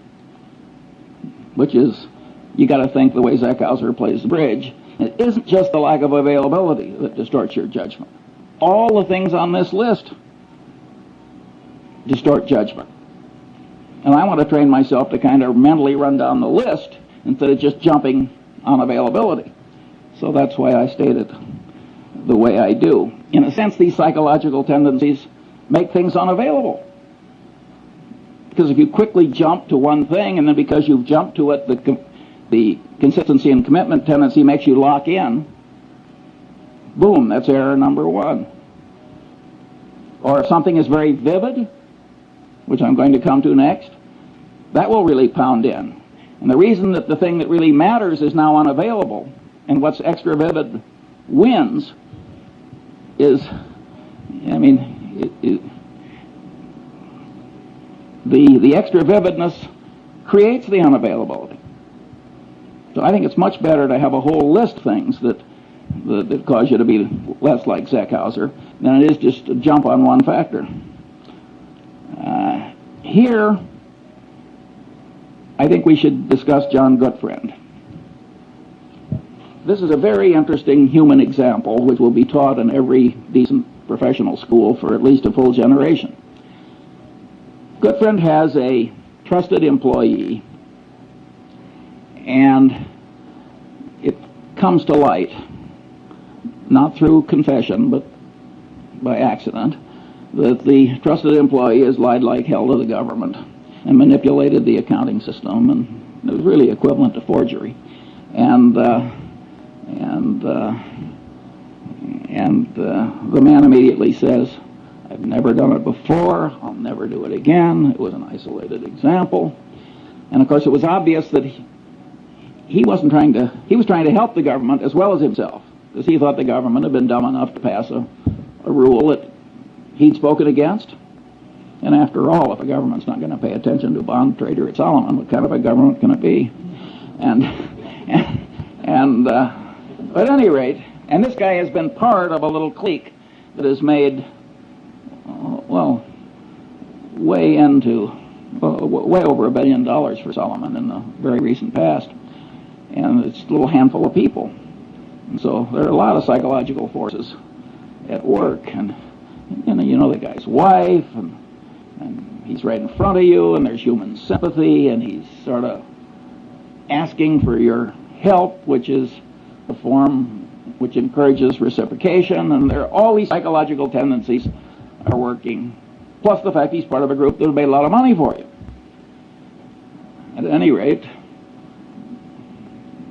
which is, you got to think the way Zeckhauser plays the bridge. It isn't just the lack of availability that distorts your judgment. All the things on this list distort judgment. And I want to train myself to kind of mentally run down the list instead of just jumping on availability. So that's why I state it the way I do. In a sense, these psychological tendencies make things unavailable. Because if you quickly jump to one thing, and then because you've jumped to it, the consistency and commitment tendency makes you lock in, boom, that's error number one. Or if something is very vivid, which I'm going to come to next, that will really pound in. And the reason that the thing that really matters is now unavailable, and what's extra vivid wins, is, I mean, the extra vividness creates the unavailability. So I think it's much better to have a whole list of things that cause you to be less like Zeckhauser than it is just to jump on one factor. Here, I think we should discuss John Gutfriend. This is a very interesting human example which will be taught in every decent professional school for at least a full generation. Gutfriend has a trusted employee, and it comes to light, not through confession, but by accident, that the trusted employee has lied like hell to the government and manipulated the accounting system, and it was really equivalent to forgery. And the man immediately says, "I've never done it before. I'll never do it again. It was an isolated example." And of course, it was obvious that he was trying to help the government as well as himself, because he thought the government had been dumb enough to pass a rule that he'd spoken against. And after all, if a government's not going to pay attention to a bond trader at Solomon, what kind of a government can it be? But at any rate, and this guy has been part of a little clique that has made, way over $1 billion for Solomon in the very recent past. And it's a little handful of people. And so there are a lot of psychological forces at work. And you know the guy's wife, and he's right in front of you, and there's human sympathy, and he's sort of asking for your help, which is a form which encourages reciprocation, and there are all these psychological tendencies are working, plus the fact he's part of a group that made a lot of money for you. At any rate,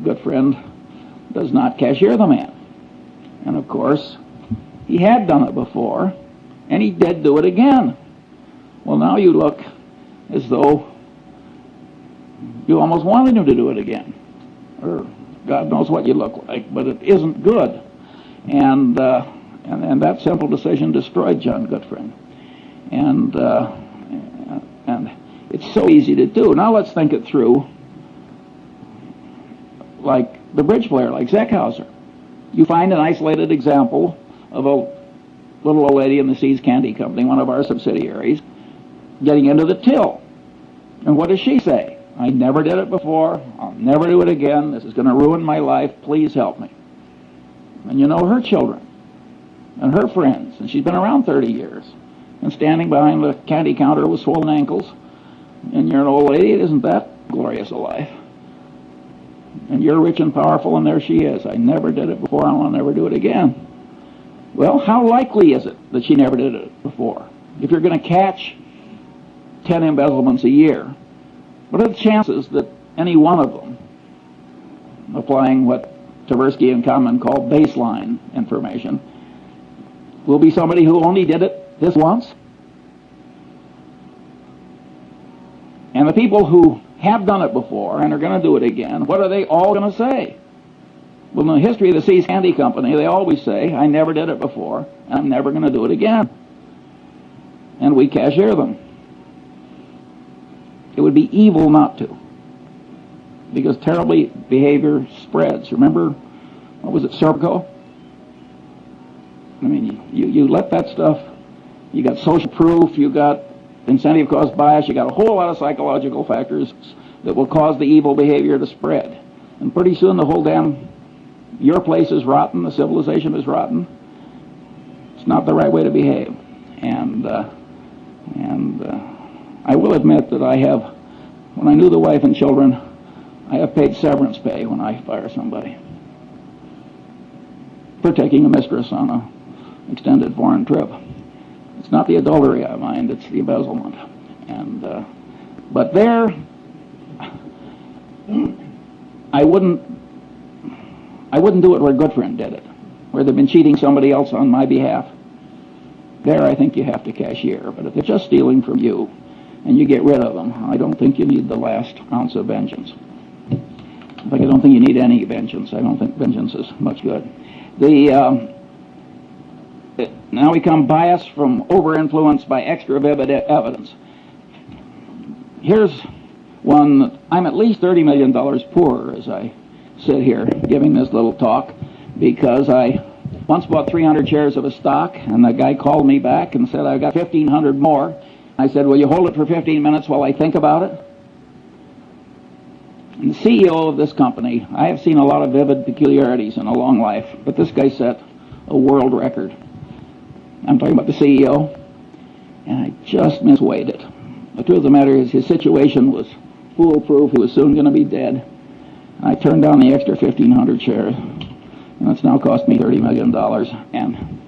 good friend does not cashier the man. And of course, he had done it before, and he did do it again. Well, now you look as though you almost wanted him to do it again. Or God knows what you look like, but it isn't good. And that simple decision destroyed John Goodfriend. And it's so easy to do. Now let's think it through like the bridge player, like Zeckhauser. You find an isolated example of a little old lady in the Seas Candy Company, one of our subsidiaries, getting into the till. And what does she say? "I never did it before. I'll never do it again. This is going to ruin my life. Please help me." And you know her children and her friends, and she's been around 30 years, and standing behind the candy counter with swollen ankles, and you're an old lady. It isn't that glorious a life. And you're rich and powerful, and there she is. "I never did it before. I'll never do it again." Well, how likely is it that she never did it before? If you're going to catch 10 embezzlements a year, what are the chances that any one of them, applying what Tversky and Kahneman call baseline information, will be somebody who only did it this once? And the people who have done it before and are going to do it again, what are they all going to say? Well, in the history of the Seas Candy Company, they always say, "I never did it before, and I'm never going to do it again." And we cashier them. It would be evil not to, because terrible behavior spreads. Remember, what was it, Serpico? I mean, you let that stuff, you got social proof, you got incentive caused bias, you got a whole lot of psychological factors that will cause the evil behavior to spread. And pretty soon the whole your place is rotten, the civilization is rotten. It's not the right way to behave. And I will admit that when I knew the wife and children, I have paid severance pay when I fire somebody for taking a mistress on an extended foreign trip. It's not the adultery I mind, it's the embezzlement. But there, I wouldn't do it where Goodfriend did it, where they've been cheating somebody else on my behalf. There, I think you have to cashier. But if they're just stealing from you and you get rid of them, I don't think you need the last ounce of vengeance. In fact, I don't think you need any vengeance. I don't think vengeance is much good. Now we come biased from over-influence by extra vivid evidence. Here's one. I'm at least $30 million poorer as I sit here giving this little talk, because I once bought 300 shares of a stock, and the guy called me back and said, "I've got 1,500 more. I said, "Will you hold it for 15 minutes while I think about it?" And the CEO of this company, I have seen a lot of vivid peculiarities in a long life, but this guy set a world record. I'm talking about the CEO, and I just misweighed it. The truth of the matter is his situation was foolproof. He was soon going to be dead. I turned down the extra 1,500 shares, and it's now cost me $30 million, and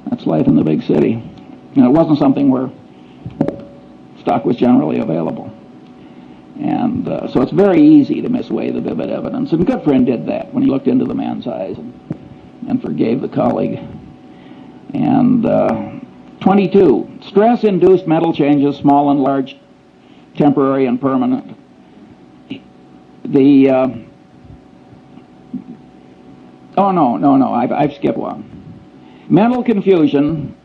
that's life in the big city. And it wasn't something where stock was generally available. And so it's very easy to misweigh the vivid evidence. And Goodfriend did that when he looked into the man's eyes and forgave the colleague. And 22, stress-induced mental changes, small and large, temporary and permanent. I've skipped one. Mental confusion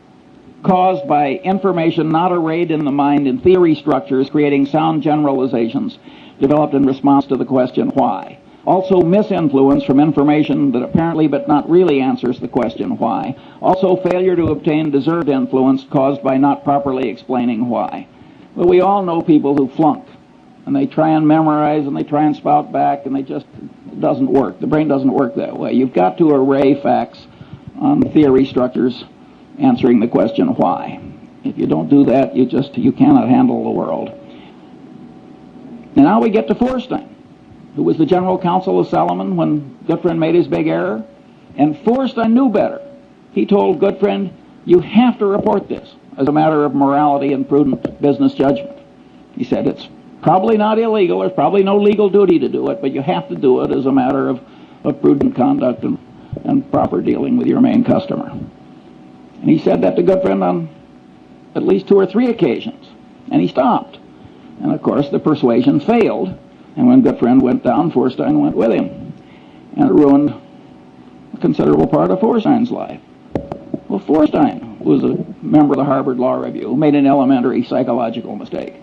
caused by information not arrayed in the mind in theory structures, creating sound generalizations developed in response to the question why. Also misinfluence from information that apparently but not really answers the question why. Also failure to obtain deserved influence caused by not properly explaining why. Well, we all know people who flunk, and they try and memorize, and they try and spout back, and it doesn't work. The brain doesn't work that way. You've got to array facts on theory structures answering the question why. If you don't do that, you cannot handle the world. And now we get to Feuerstein, who was the general counsel of Salomon when Goodfriend made his big error. And Feuerstein knew better. He told Goodfriend, you have to report this as a matter of morality and prudent business judgment. He said, it's probably not illegal, there's probably no legal duty to do it, but you have to do it as a matter of prudent conduct and proper dealing with your main customer. And he said that to Goodfriend on at least 2 or 3 occasions. And he stopped. And of course the persuasion failed. And when Goodfriend went down, Feuerstein went with him. And it ruined a considerable part of Feuerstein's life. Well, Feuerstein was a member of the Harvard Law Review who made an elementary psychological mistake.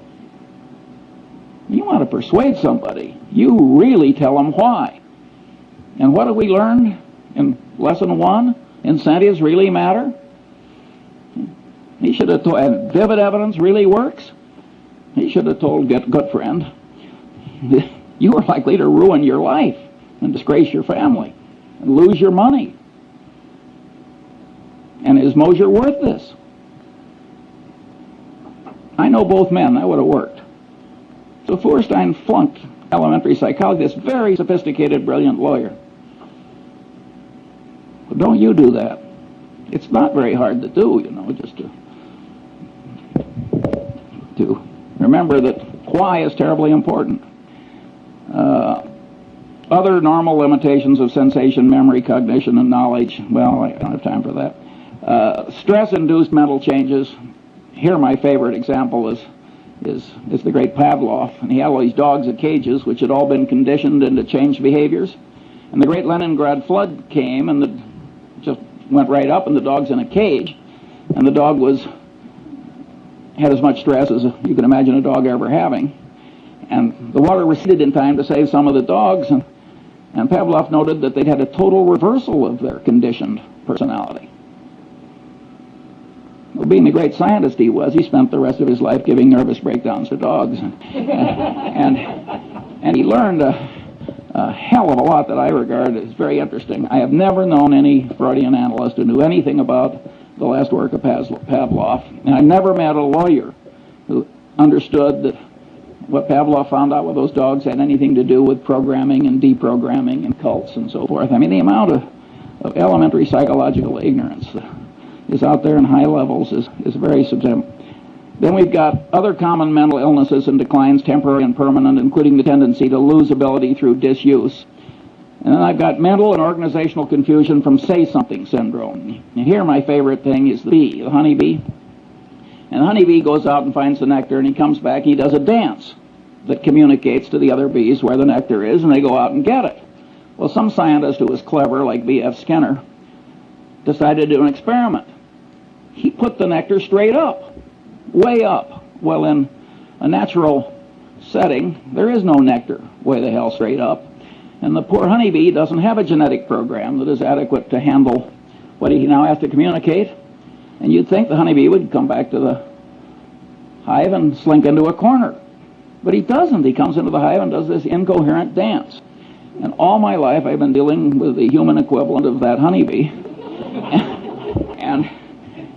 You want to persuade somebody, you really tell them why. And what have we learned in lesson 1? Incentives really matter. He should have told, and vivid evidence really works. He should have told Goodfriend, you are likely to ruin your life and disgrace your family and lose your money. And is Mosier worth this? I know both men, that would have worked. So Feuerstein flunked elementary psychology, this very sophisticated, brilliant lawyer. Well, don't you do that. It's not very hard to do, just to remember that why is terribly important. Other normal limitations of sensation, memory, cognition, and knowledge, well, I don't have time for that. Stress-induced mental changes. Here my favorite example is the great Pavlov. And he had all these dogs in cages which had all been conditioned into changed behaviors. And the great Leningrad flood came and just went right up, and the dog's in a cage. And the dog had as much stress as you can imagine a dog ever having. And the water receded in time to save some of the dogs, and Pavlov noted that they'd had a total reversal of their conditioned personality. Well, being the great scientist he was, he spent the rest of his life giving nervous breakdowns to dogs. And he learned a hell of a lot that I regard as very interesting. I have never known any Freudian analyst who knew anything about the last work of Pavlov, and I never met a lawyer who understood that what Pavlov found out with those dogs had anything to do with programming and deprogramming and cults and so forth. I mean, the amount of elementary psychological ignorance is out there in high levels is very substantial. Then we've got other common mental illnesses and declines, temporary and permanent, including the tendency to lose ability through disuse. And then I've got mental and organizational confusion from say-something syndrome. And here my favorite thing is the bee, the honeybee. And the honeybee goes out and finds the nectar, and he comes back and he does a dance that communicates to the other bees where the nectar is, and they go out and get it. Well, some scientist who was clever, like B.F. Skinner, decided to do an experiment. He put the nectar straight up, way up. Well, in a natural setting, there is no nectar way the hell straight up. And the poor honeybee doesn't have a genetic program that is adequate to handle what he now has to communicate. And you'd think the honeybee would come back to the hive and slink into a corner. But he doesn't. He comes into the hive and does this incoherent dance. And all my life I've been dealing with the human equivalent of that honeybee.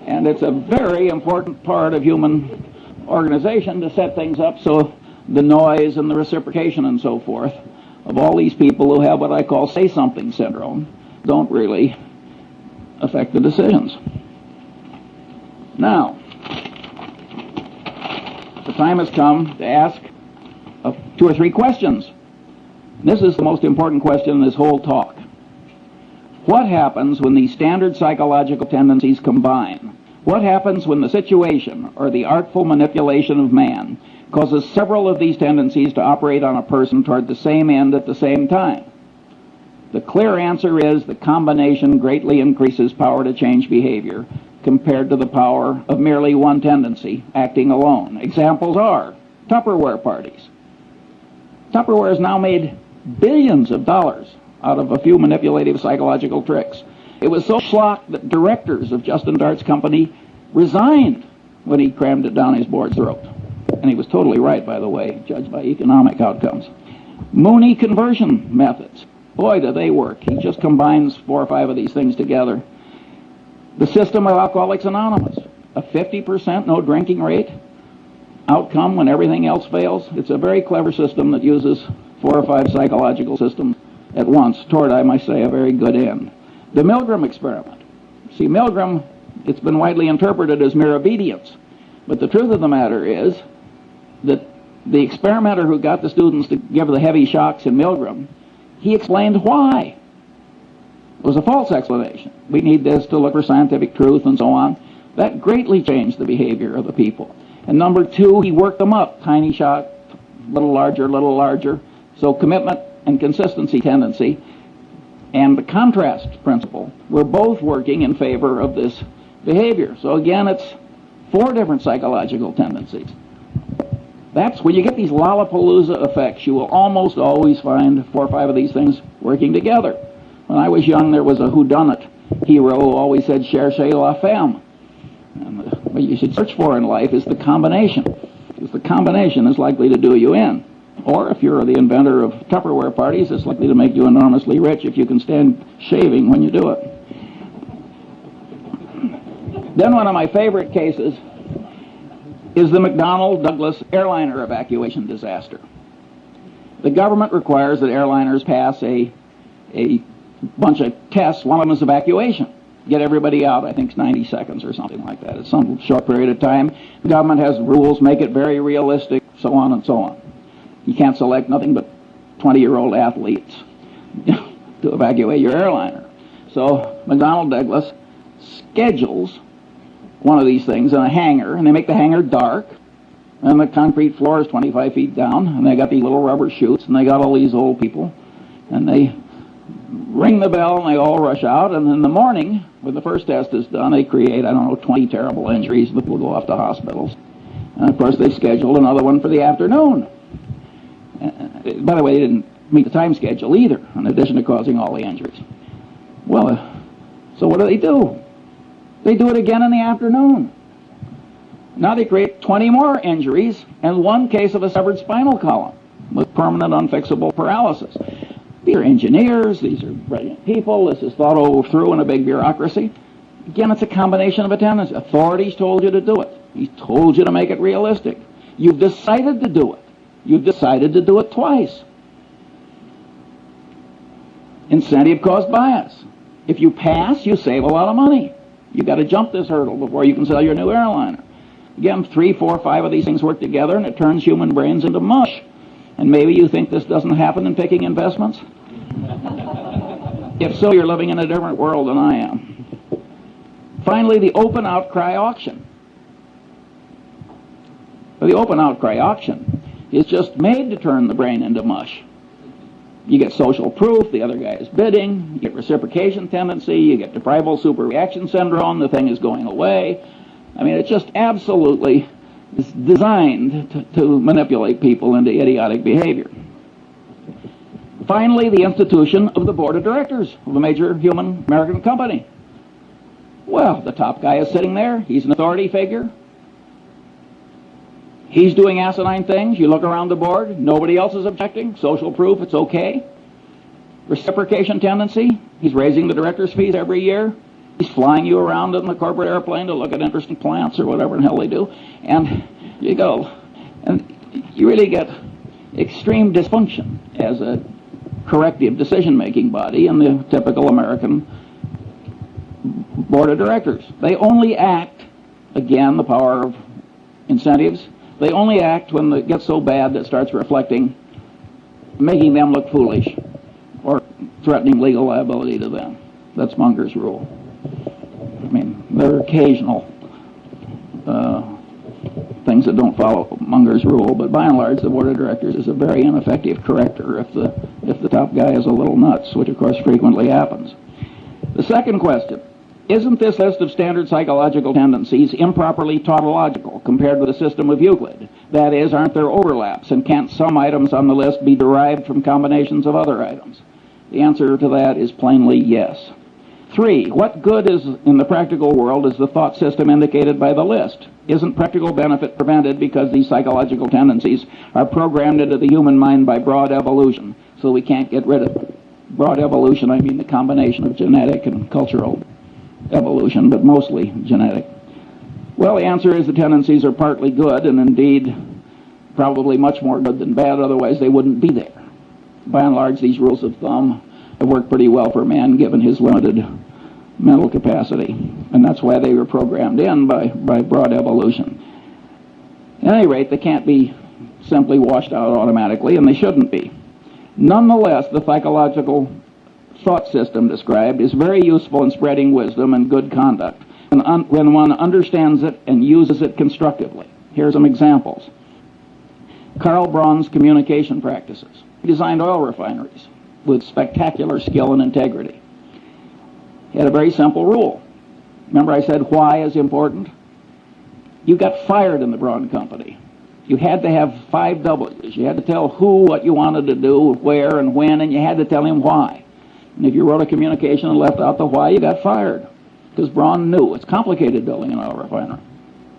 and it's a very important part of human organization to set things up so the noise and the reciprocation and so forth of all these people who have what I call say-something syndrome don't really affect the decisions. Now, the time has come to ask 2 or 3 questions. This is the most important question in this whole talk. What happens when these standard psychological tendencies combine? What happens when the situation or the artful manipulation of man causes several of these tendencies to operate on a person toward the same end at the same time? The clear answer is the combination greatly increases power to change behavior compared to the power of merely one tendency acting alone. Examples are Tupperware parties. Tupperware has now made billions of dollars out of a few manipulative psychological tricks. It was so schlock that directors of Justin Dart's company resigned when he crammed it down his board's throat. And he was totally right, by the way, judged by economic outcomes. Mooney conversion methods. Boy, do they work. He just combines 4 or 5 of these things together. The system of Alcoholics Anonymous. A 50% no drinking rate outcome when everything else fails. It's a very clever system that uses 4 or 5 psychological systems at once toward, I might say, a very good end. The Milgram experiment. See, Milgram, it's been widely interpreted as mere obedience. But the truth of the matter is that the experimenter who got the students to give the heavy shocks in Milgram, he explained why. It was a false explanation. We need this to look for scientific truth and so on. That greatly changed the behavior of the people. And number 2, he worked them up. Tiny shock, little larger, little larger. So commitment and consistency tendency and the contrast principle were both working in favor of this behavior. So again, it's 4 different psychological tendencies. That's when you get these Lollapalooza effects, you will almost always find 4 or 5 of these things working together. When I was young, there was a whodunit hero who always said, cherchez la femme. And what you should search for in life is the combination, because the combination is likely to do you in. Or if you're the inventor of Tupperware parties, it's likely to make you enormously rich if you can stand shaving when you do it. Then one of my favorite cases is the McDonnell-Douglas airliner evacuation disaster. The government requires that airliners pass a bunch of tests. One of them is evacuation. Get everybody out, I think it's 90 seconds or something like that. It's some short period of time. The government has rules, make it very realistic, so on and so on. You can't select nothing but 20-year-old athletes to evacuate your airliner. So McDonnell-Douglas schedules one of these things in a hangar, and they make the hangar dark, and the concrete floor is 25 feet down, and they got these little rubber chutes, and they got all these old people, and they ring the bell, and they all rush out, and in the morning, when the first test is done, they create, 20 terrible injuries that will go off to hospitals. And of course, they scheduled another one for the afternoon. By the way, they didn't meet the time schedule either, in addition to causing all the injuries. Well, so what do? They do it again in the afternoon. Now they create 20 more injuries and 1 case of a severed spinal column with permanent unfixable paralysis. These are engineers, these are brilliant people, this is thought over through in a big bureaucracy. Again, it's a combination of a tendency. Authorities told you to do it. He told you to make it realistic. You've decided to do it. You've decided to do it twice. Incentive cost bias. If you pass, you save a lot of money. You've got to jump this hurdle before you can sell your new airliner. Again, 3, 4, 5 of these things work together, and it turns human brains into mush. And maybe you think this doesn't happen in picking investments? If so, you're living in a different world than I am. Finally, the open outcry auction. The open outcry auction is just made to turn the brain into mush. You get social proof, the other guy is bidding, you get reciprocation tendency, you get deprival superreaction syndrome, the thing is going away. I mean, it's just absolutely designed to manipulate people into idiotic behavior. Finally, the institution of the board of directors of a major human American company. Well, the top guy is sitting there, he's an authority figure. He's doing asinine things. You look around the board, nobody else is objecting. Social proof, it's okay. Reciprocation tendency, he's raising the director's fees every year. He's flying you around in the corporate airplane to look at interesting plants or whatever the hell they do. And You go, and you really get extreme dysfunction as a corrective decision-making body in the typical American board of directors. They only act, again, the power of incentives, they only act when it gets so bad that it starts reflecting, making them look foolish or threatening legal liability to them. That's Munger's rule. I mean, there are occasional things that don't follow Munger's rule, but by and large, the board of directors is a very ineffective corrector if the top guy is a little nuts, which of course frequently happens. The second question: isn't this list of standard psychological tendencies improperly tautological compared with the system of Euclid? That is, aren't there overlaps, and can't some items on the list be derived from combinations of other items? The answer to that is plainly yes. 3, what good is in the practical world is the thought system indicated by the list? Isn't practical benefit prevented because these psychological tendencies are programmed into the human mind by broad evolution, so we can't get rid of them? Broad evolution, I mean the combination of genetic and cultural evolution, but mostly genetic. Well, the answer is the tendencies are partly good, and indeed probably much more good than bad, otherwise they wouldn't be there. By and large, these rules of thumb have worked pretty well for man given his limited mental capacity, and that's why they were programmed in by broad evolution. At any rate, they can't be simply washed out automatically, and they shouldn't be. Nonetheless, the psychological thought system described is very useful in spreading wisdom and good conduct when one understands it and uses it constructively. Here are some examples. Karl Braun's communication practices. He designed oil refineries with spectacular skill and integrity. He had a very simple rule. Remember I said why is important? You got fired in the Braun Company. You had to have 5 W's. You had to tell who what you wanted to do, where and when, and you had to tell him why. And if you wrote a communication and left out the why, you got fired. Because Braun knew it's complicated building an oil refinery.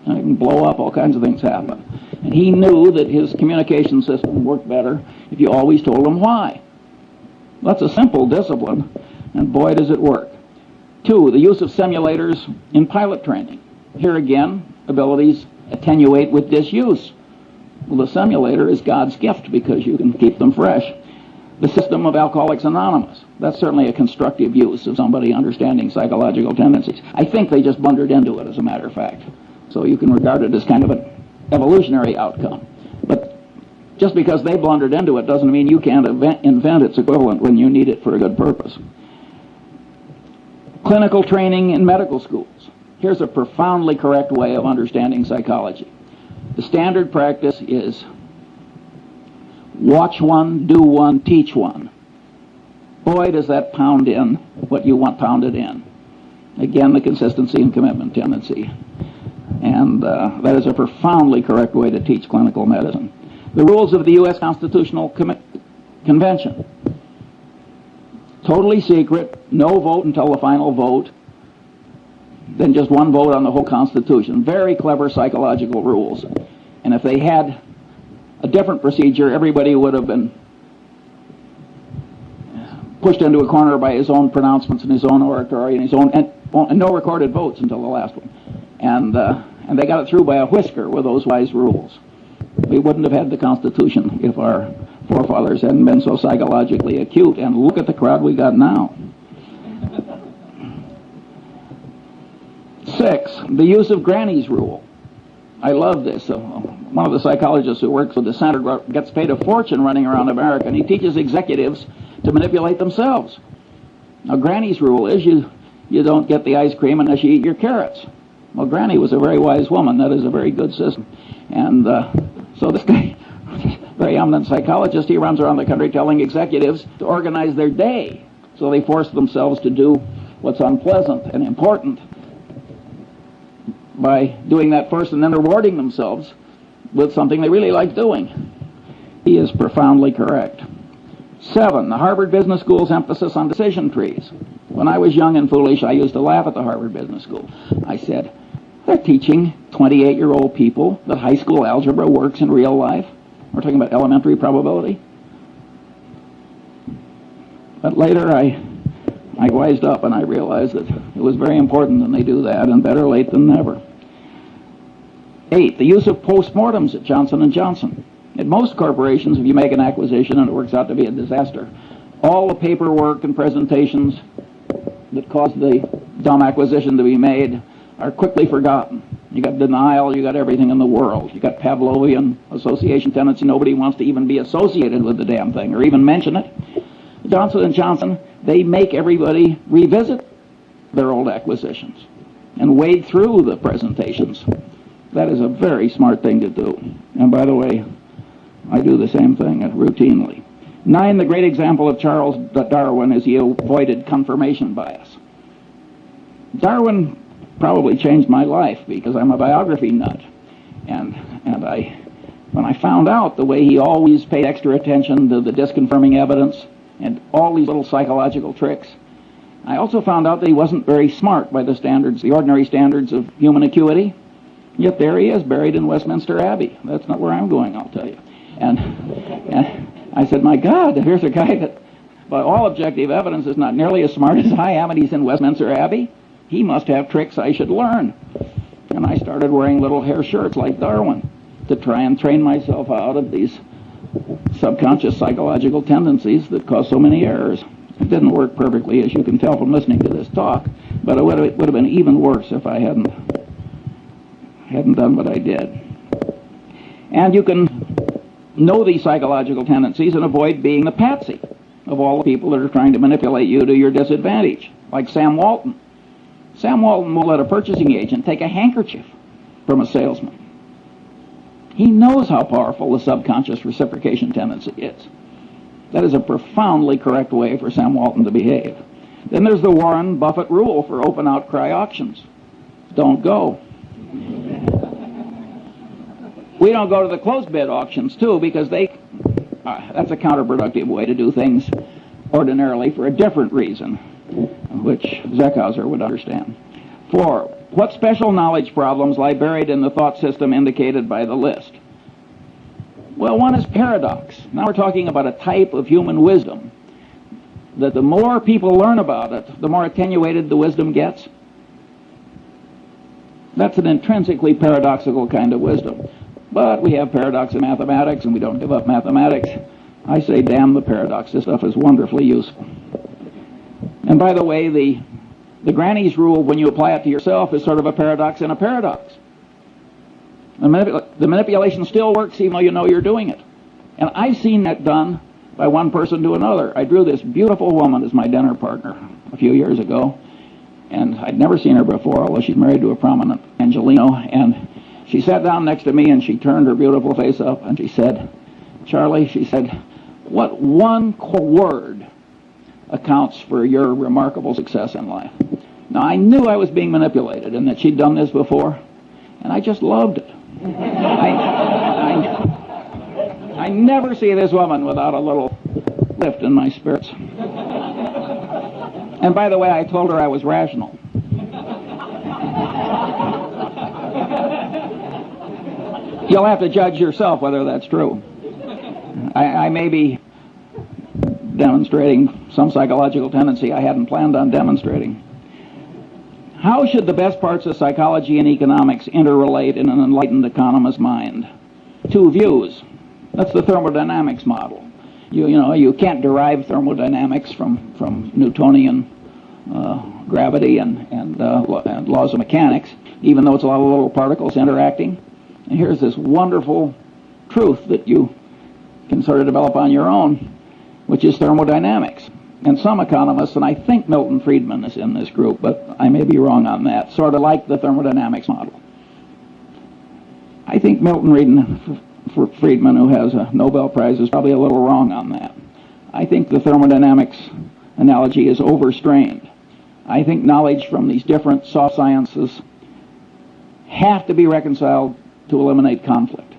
And it can blow up, all kinds of things happen. And he knew that his communication system worked better if you always told him why. That's a simple discipline, and boy does it work. 2, the use of simulators in pilot training. Here again, abilities attenuate with disuse. Well, the simulator is God's gift because you can keep them fresh. The system of Alcoholics Anonymous. That's certainly a constructive use of somebody understanding psychological tendencies. I think they just blundered into it, as a matter of fact. So you can regard it as kind of an evolutionary outcome. But just because they blundered into it doesn't mean you can't invent its equivalent when you need it for a good purpose. Clinical training in medical schools. Here's a profoundly correct way of understanding psychology. The standard practice is watch one, do one, teach one. Boy, does that pound in what you want pounded in. Again, the consistency and commitment tendency. And that is a profoundly correct way to teach clinical medicine. The rules of the U.S. Constitutional Convention. Totally secret, no vote until the final vote, then just one vote on the whole Constitution. Very clever psychological rules. And if they had a different procedure, everybody would have been pushed into a corner by his own pronouncements and his own oratory and his own, and no recorded votes until the last one. And they got it through by a whisker with those wise rules. We wouldn't have had the Constitution if our forefathers hadn't been so psychologically acute. And look at the crowd we got now. 6, the use of Granny's rule. I love this. One of the psychologists who works with the Center gets paid a fortune running around America, and he teaches executives to manipulate themselves. Now, Granny's rule is you don't get the ice cream unless you eat your carrots. Well, Granny was a very wise woman. That is a very good system. And so this guy, very eminent psychologist, he runs around the country telling executives to organize their day. So they force themselves to do what's unpleasant and important by doing that first and then rewarding themselves with something they really like doing. He is profoundly correct. 7, the Harvard Business School's emphasis on decision trees. When I was young and foolish, I used to laugh at the Harvard Business School. I said, they're teaching 28-year-old people that high school algebra works in real life. We're talking about elementary probability. But later I wised up and I realized that it was very important that they do that, and better late than never. 8, the use of postmortems at Johnson & Johnson. At most corporations, if you make an acquisition and it works out to be a disaster, all the paperwork and presentations that caused the dumb acquisition to be made are quickly forgotten. You got denial, you got everything in the world. You got Pavlovian association tendency. Nobody wants to even be associated with the damn thing or even mention it. Johnson & Johnson, they make everybody revisit their old acquisitions and wade through the presentations. That is a very smart thing to do. And by the way, I do the same thing routinely. 9, the great example of Charles Darwin is he avoided confirmation bias. Darwin probably changed my life because I'm a biography nut. And when I found out the way he always paid extra attention to the disconfirming evidence and all these little psychological tricks, I also found out that he wasn't very smart by the standards, the ordinary standards of human acuity. Yet there he is, buried in Westminster Abbey. That's not where I'm going, I'll tell you. And I said, my God, here's a guy that, by all objective evidence, is not nearly as smart as I am, and he's in Westminster Abbey. He must have tricks I should learn. And I started wearing little hair shirts like Darwin to try and train myself out of these subconscious psychological tendencies that cause so many errors. It didn't work perfectly, as you can tell from listening to this talk, but it would have been even worse if I hadn't done what I did. And you can know these psychological tendencies and avoid being the patsy of all the people that are trying to manipulate you to your disadvantage, like Sam Walton. Sam Walton will let a purchasing agent take a handkerchief from a salesman. He knows how powerful the subconscious reciprocation tendency is. That is a profoundly correct way for Sam Walton to behave. Then there's the Warren Buffett rule for open outcry auctions. Don't go. We don't go to the closed bid auctions, too, because that's a counterproductive way to do things ordinarily for a different reason, which Zeckhauser would understand. 4, what special knowledge problems lie buried in the thought system indicated by the list? Well, one is paradox. Now we're talking about a type of human wisdom that the more people learn about it, the more attenuated the wisdom gets. That's an intrinsically paradoxical kind of wisdom. But we have paradox in mathematics, and we don't give up mathematics. I say, damn the paradox. This stuff is wonderfully useful. And by the way, the granny's rule, when you apply it to yourself, is sort of a paradox in a paradox. The manipulation still works even though you know you're doing it. And I've seen that done by one person to another. I drew this beautiful woman as my dinner partner a few years ago, and I'd never seen her before, although she's married to a prominent Angelino, and she sat down next to me and she turned her beautiful face up and she said, Charlie, she said, what one word accounts for your remarkable success in life? Now, I knew I was being manipulated and that she'd done this before, and I just loved it. I never see this woman without a little lift in my spirits. And by the way, I told her I was rational. You'll have to judge yourself whether that's true. I may be demonstrating some psychological tendency I hadn't planned on demonstrating. How should the best parts of psychology and economics interrelate in an enlightened economist's mind? 2 views. That's the thermodynamics model. You can't derive thermodynamics from Newtonian gravity and laws of mechanics, even though it's a lot of little particles interacting. And here's this wonderful truth that you can sort of develop on your own, which is thermodynamics. And some economists, and I think Milton Friedman is in this group, but I may be wrong on that, sort of like the thermodynamics model. I think Milton Friedman, who has a Nobel Prize, is probably a little wrong on that. I think the thermodynamics analogy is overstrained. I think knowledge from these different soft sciences have to be reconciled to eliminate conflict.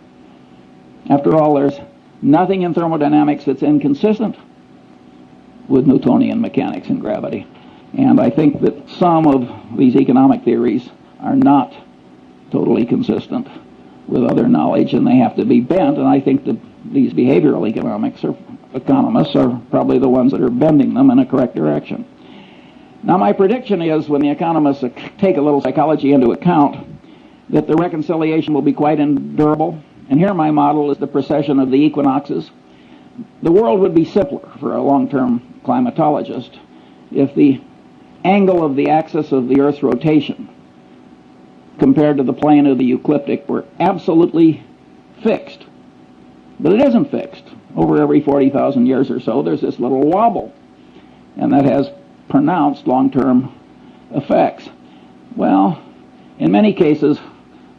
After all, there's nothing in thermodynamics that's inconsistent with Newtonian mechanics and gravity. And I think that some of these economic theories are not totally consistent with other knowledge, and they have to be bent, and I think that these behavioral economists are probably the ones that are bending them in a correct direction. Now, my prediction is when the economists take a little psychology into account, that the reconciliation will be quite endurable. And here my model is the precession of the equinoxes. The world would be simpler for a long-term climatologist if the angle of the axis of the Earth's rotation compared to the plane of the ecliptic were absolutely fixed. But it isn't fixed. Over every 40,000 years or so, there's this little wobble, and that has pronounced long-term effects. Well, in many cases,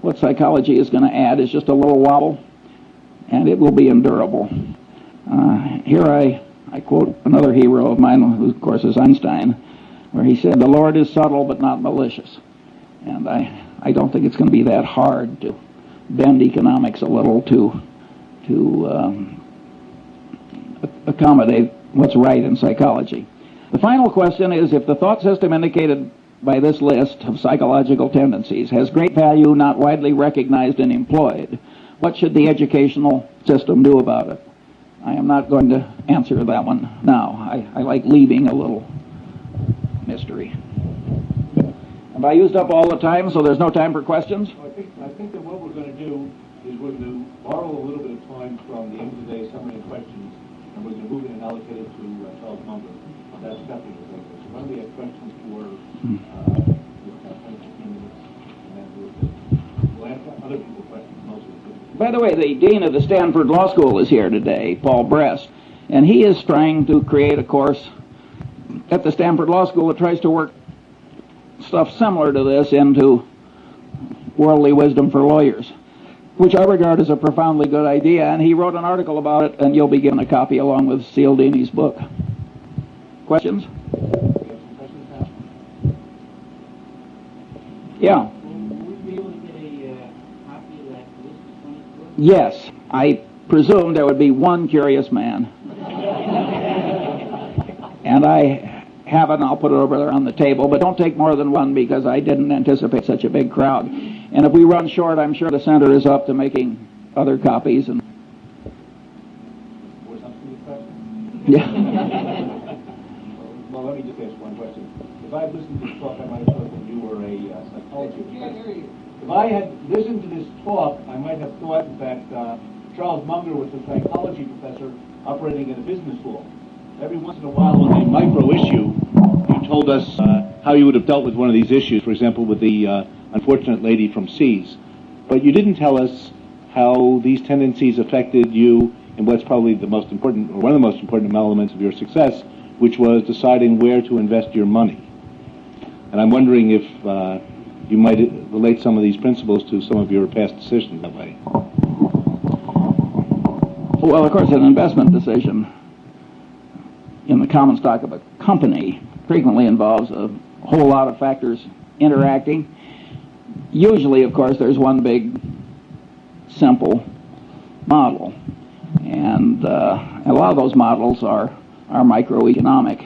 what psychology is going to add is just a little wobble, and it will be endurable. Here I quote another hero of mine, who of course is Einstein, where he said, "The Lord is subtle but not malicious." And I don't think it's going to be that hard to bend economics a little to accommodate what's right in psychology. The final question is, if the thought system indicated by this list of psychological tendencies has great value not widely recognized and employed, what should the educational system do about it? I am not going to answer that one now. I like leaving a little mystery. Have I used up all the time, so there's no time for questions? I think that what we're going to do is we're going to borrow a little bit of time from the end of the day summary and questions, and we're going to move it and allocate it to Charles Munger. That's definitely the thing. So when we have questions for 10 to 15 minutes, and then we'll ask other people questions mostly. By the way, the dean of the Stanford Law School is here today, Paul Brest, and he is trying to create a course at the Stanford Law School that tries to work stuff similar to this into worldly wisdom for lawyers, which I regard as a profoundly good idea, and he wrote an article about it, and you'll be given a copy along with Cialdini's book. Questions? Yeah. Would we be able to get a copy of that list of 24? Yes. I presume there would be one curious man. And I have it, and I'll put it over there on the table, but don't take more than one because I didn't anticipate such a big crowd. And if we run short, I'm sure the center is up to making other copies. And yeah. Well, let me just ask one question. If I had listened to this talk, I might have thought that you were a psychology professor. If I had listened to this talk, I might have thought, in fact, Charles Munger was a psychology professor operating at a business school. Every once in a while, on a micro issue, you told us how you would have dealt with one of these issues, for example, with the unfortunate lady from Seas. But you didn't tell us how these tendencies affected you in what's probably the most important, or one of the most important elements of your success, which was deciding where to invest your money. And I'm wondering if you might relate some of these principles to some of your past decisions that way. Well, of course, an investment decision in the common stock of a company frequently involves a whole lot of factors interacting. Usually, of course, there's one big, simple model. And a lot of those models are microeconomic.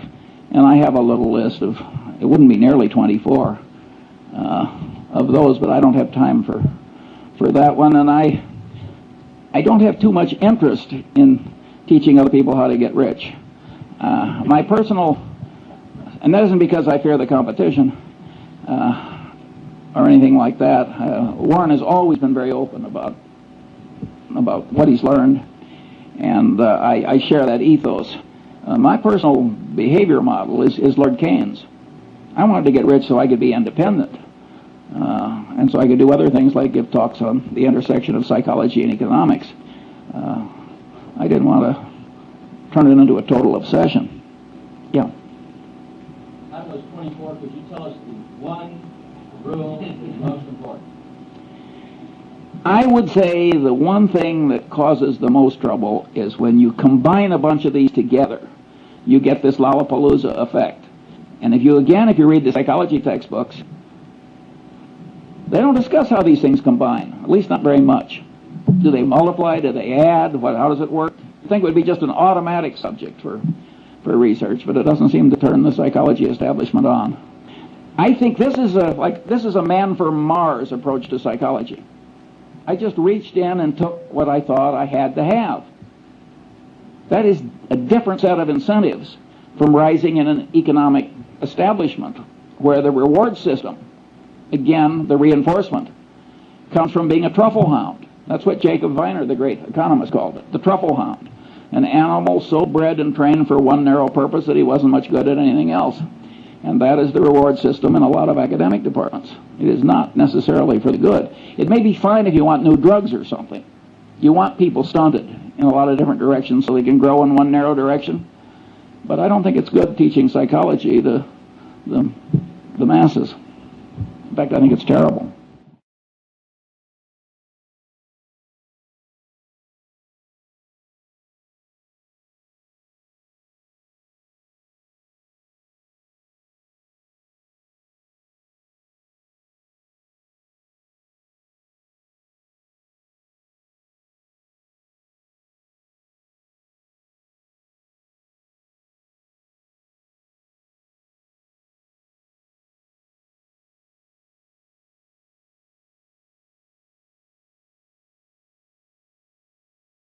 And I have a little list of, it wouldn't be nearly 24 of those, but I don't have time for that one. And I don't have too much interest in teaching other people how to get rich. My personal, and that isn't because I fear the competition or anything like that. Warren has always been very open about what he's learned, and I share that ethos. My personal behavior model is Lord Keynes. I wanted to get rich so I could be independent, and so I could do other things like give talks on the intersection of psychology and economics. I didn't want to turn it into a total obsession. Yeah. Out of those 24, could you tell us the one rule that's most important? I would say the one thing that causes the most trouble is when you combine a bunch of these together, you get this Lollapalooza effect. And if you read the psychology textbooks, they don't discuss how these things combine, at least not very much. Do they multiply? Do they add? How does it work? I think it would be just an automatic subject for research, but it doesn't seem to turn the psychology establishment on. I think this is a man for Mars approach to psychology. I just reached in and took what I thought I had to have. That is a different set of incentives from rising in an economic establishment where the reward system, again, the reinforcement, comes from being a truffle hound. That's what Jacob Viner, the great economist, called it, the truffle hound. An animal so bred and trained for one narrow purpose that he wasn't much good at anything else. And that is the reward system in a lot of academic departments. It is not necessarily for the good. It may be fine if you want new drugs or something. You want people stunted in a lot of different directions so they can grow in one narrow direction. But I don't think it's good teaching psychology to the masses. In fact, I think it's terrible.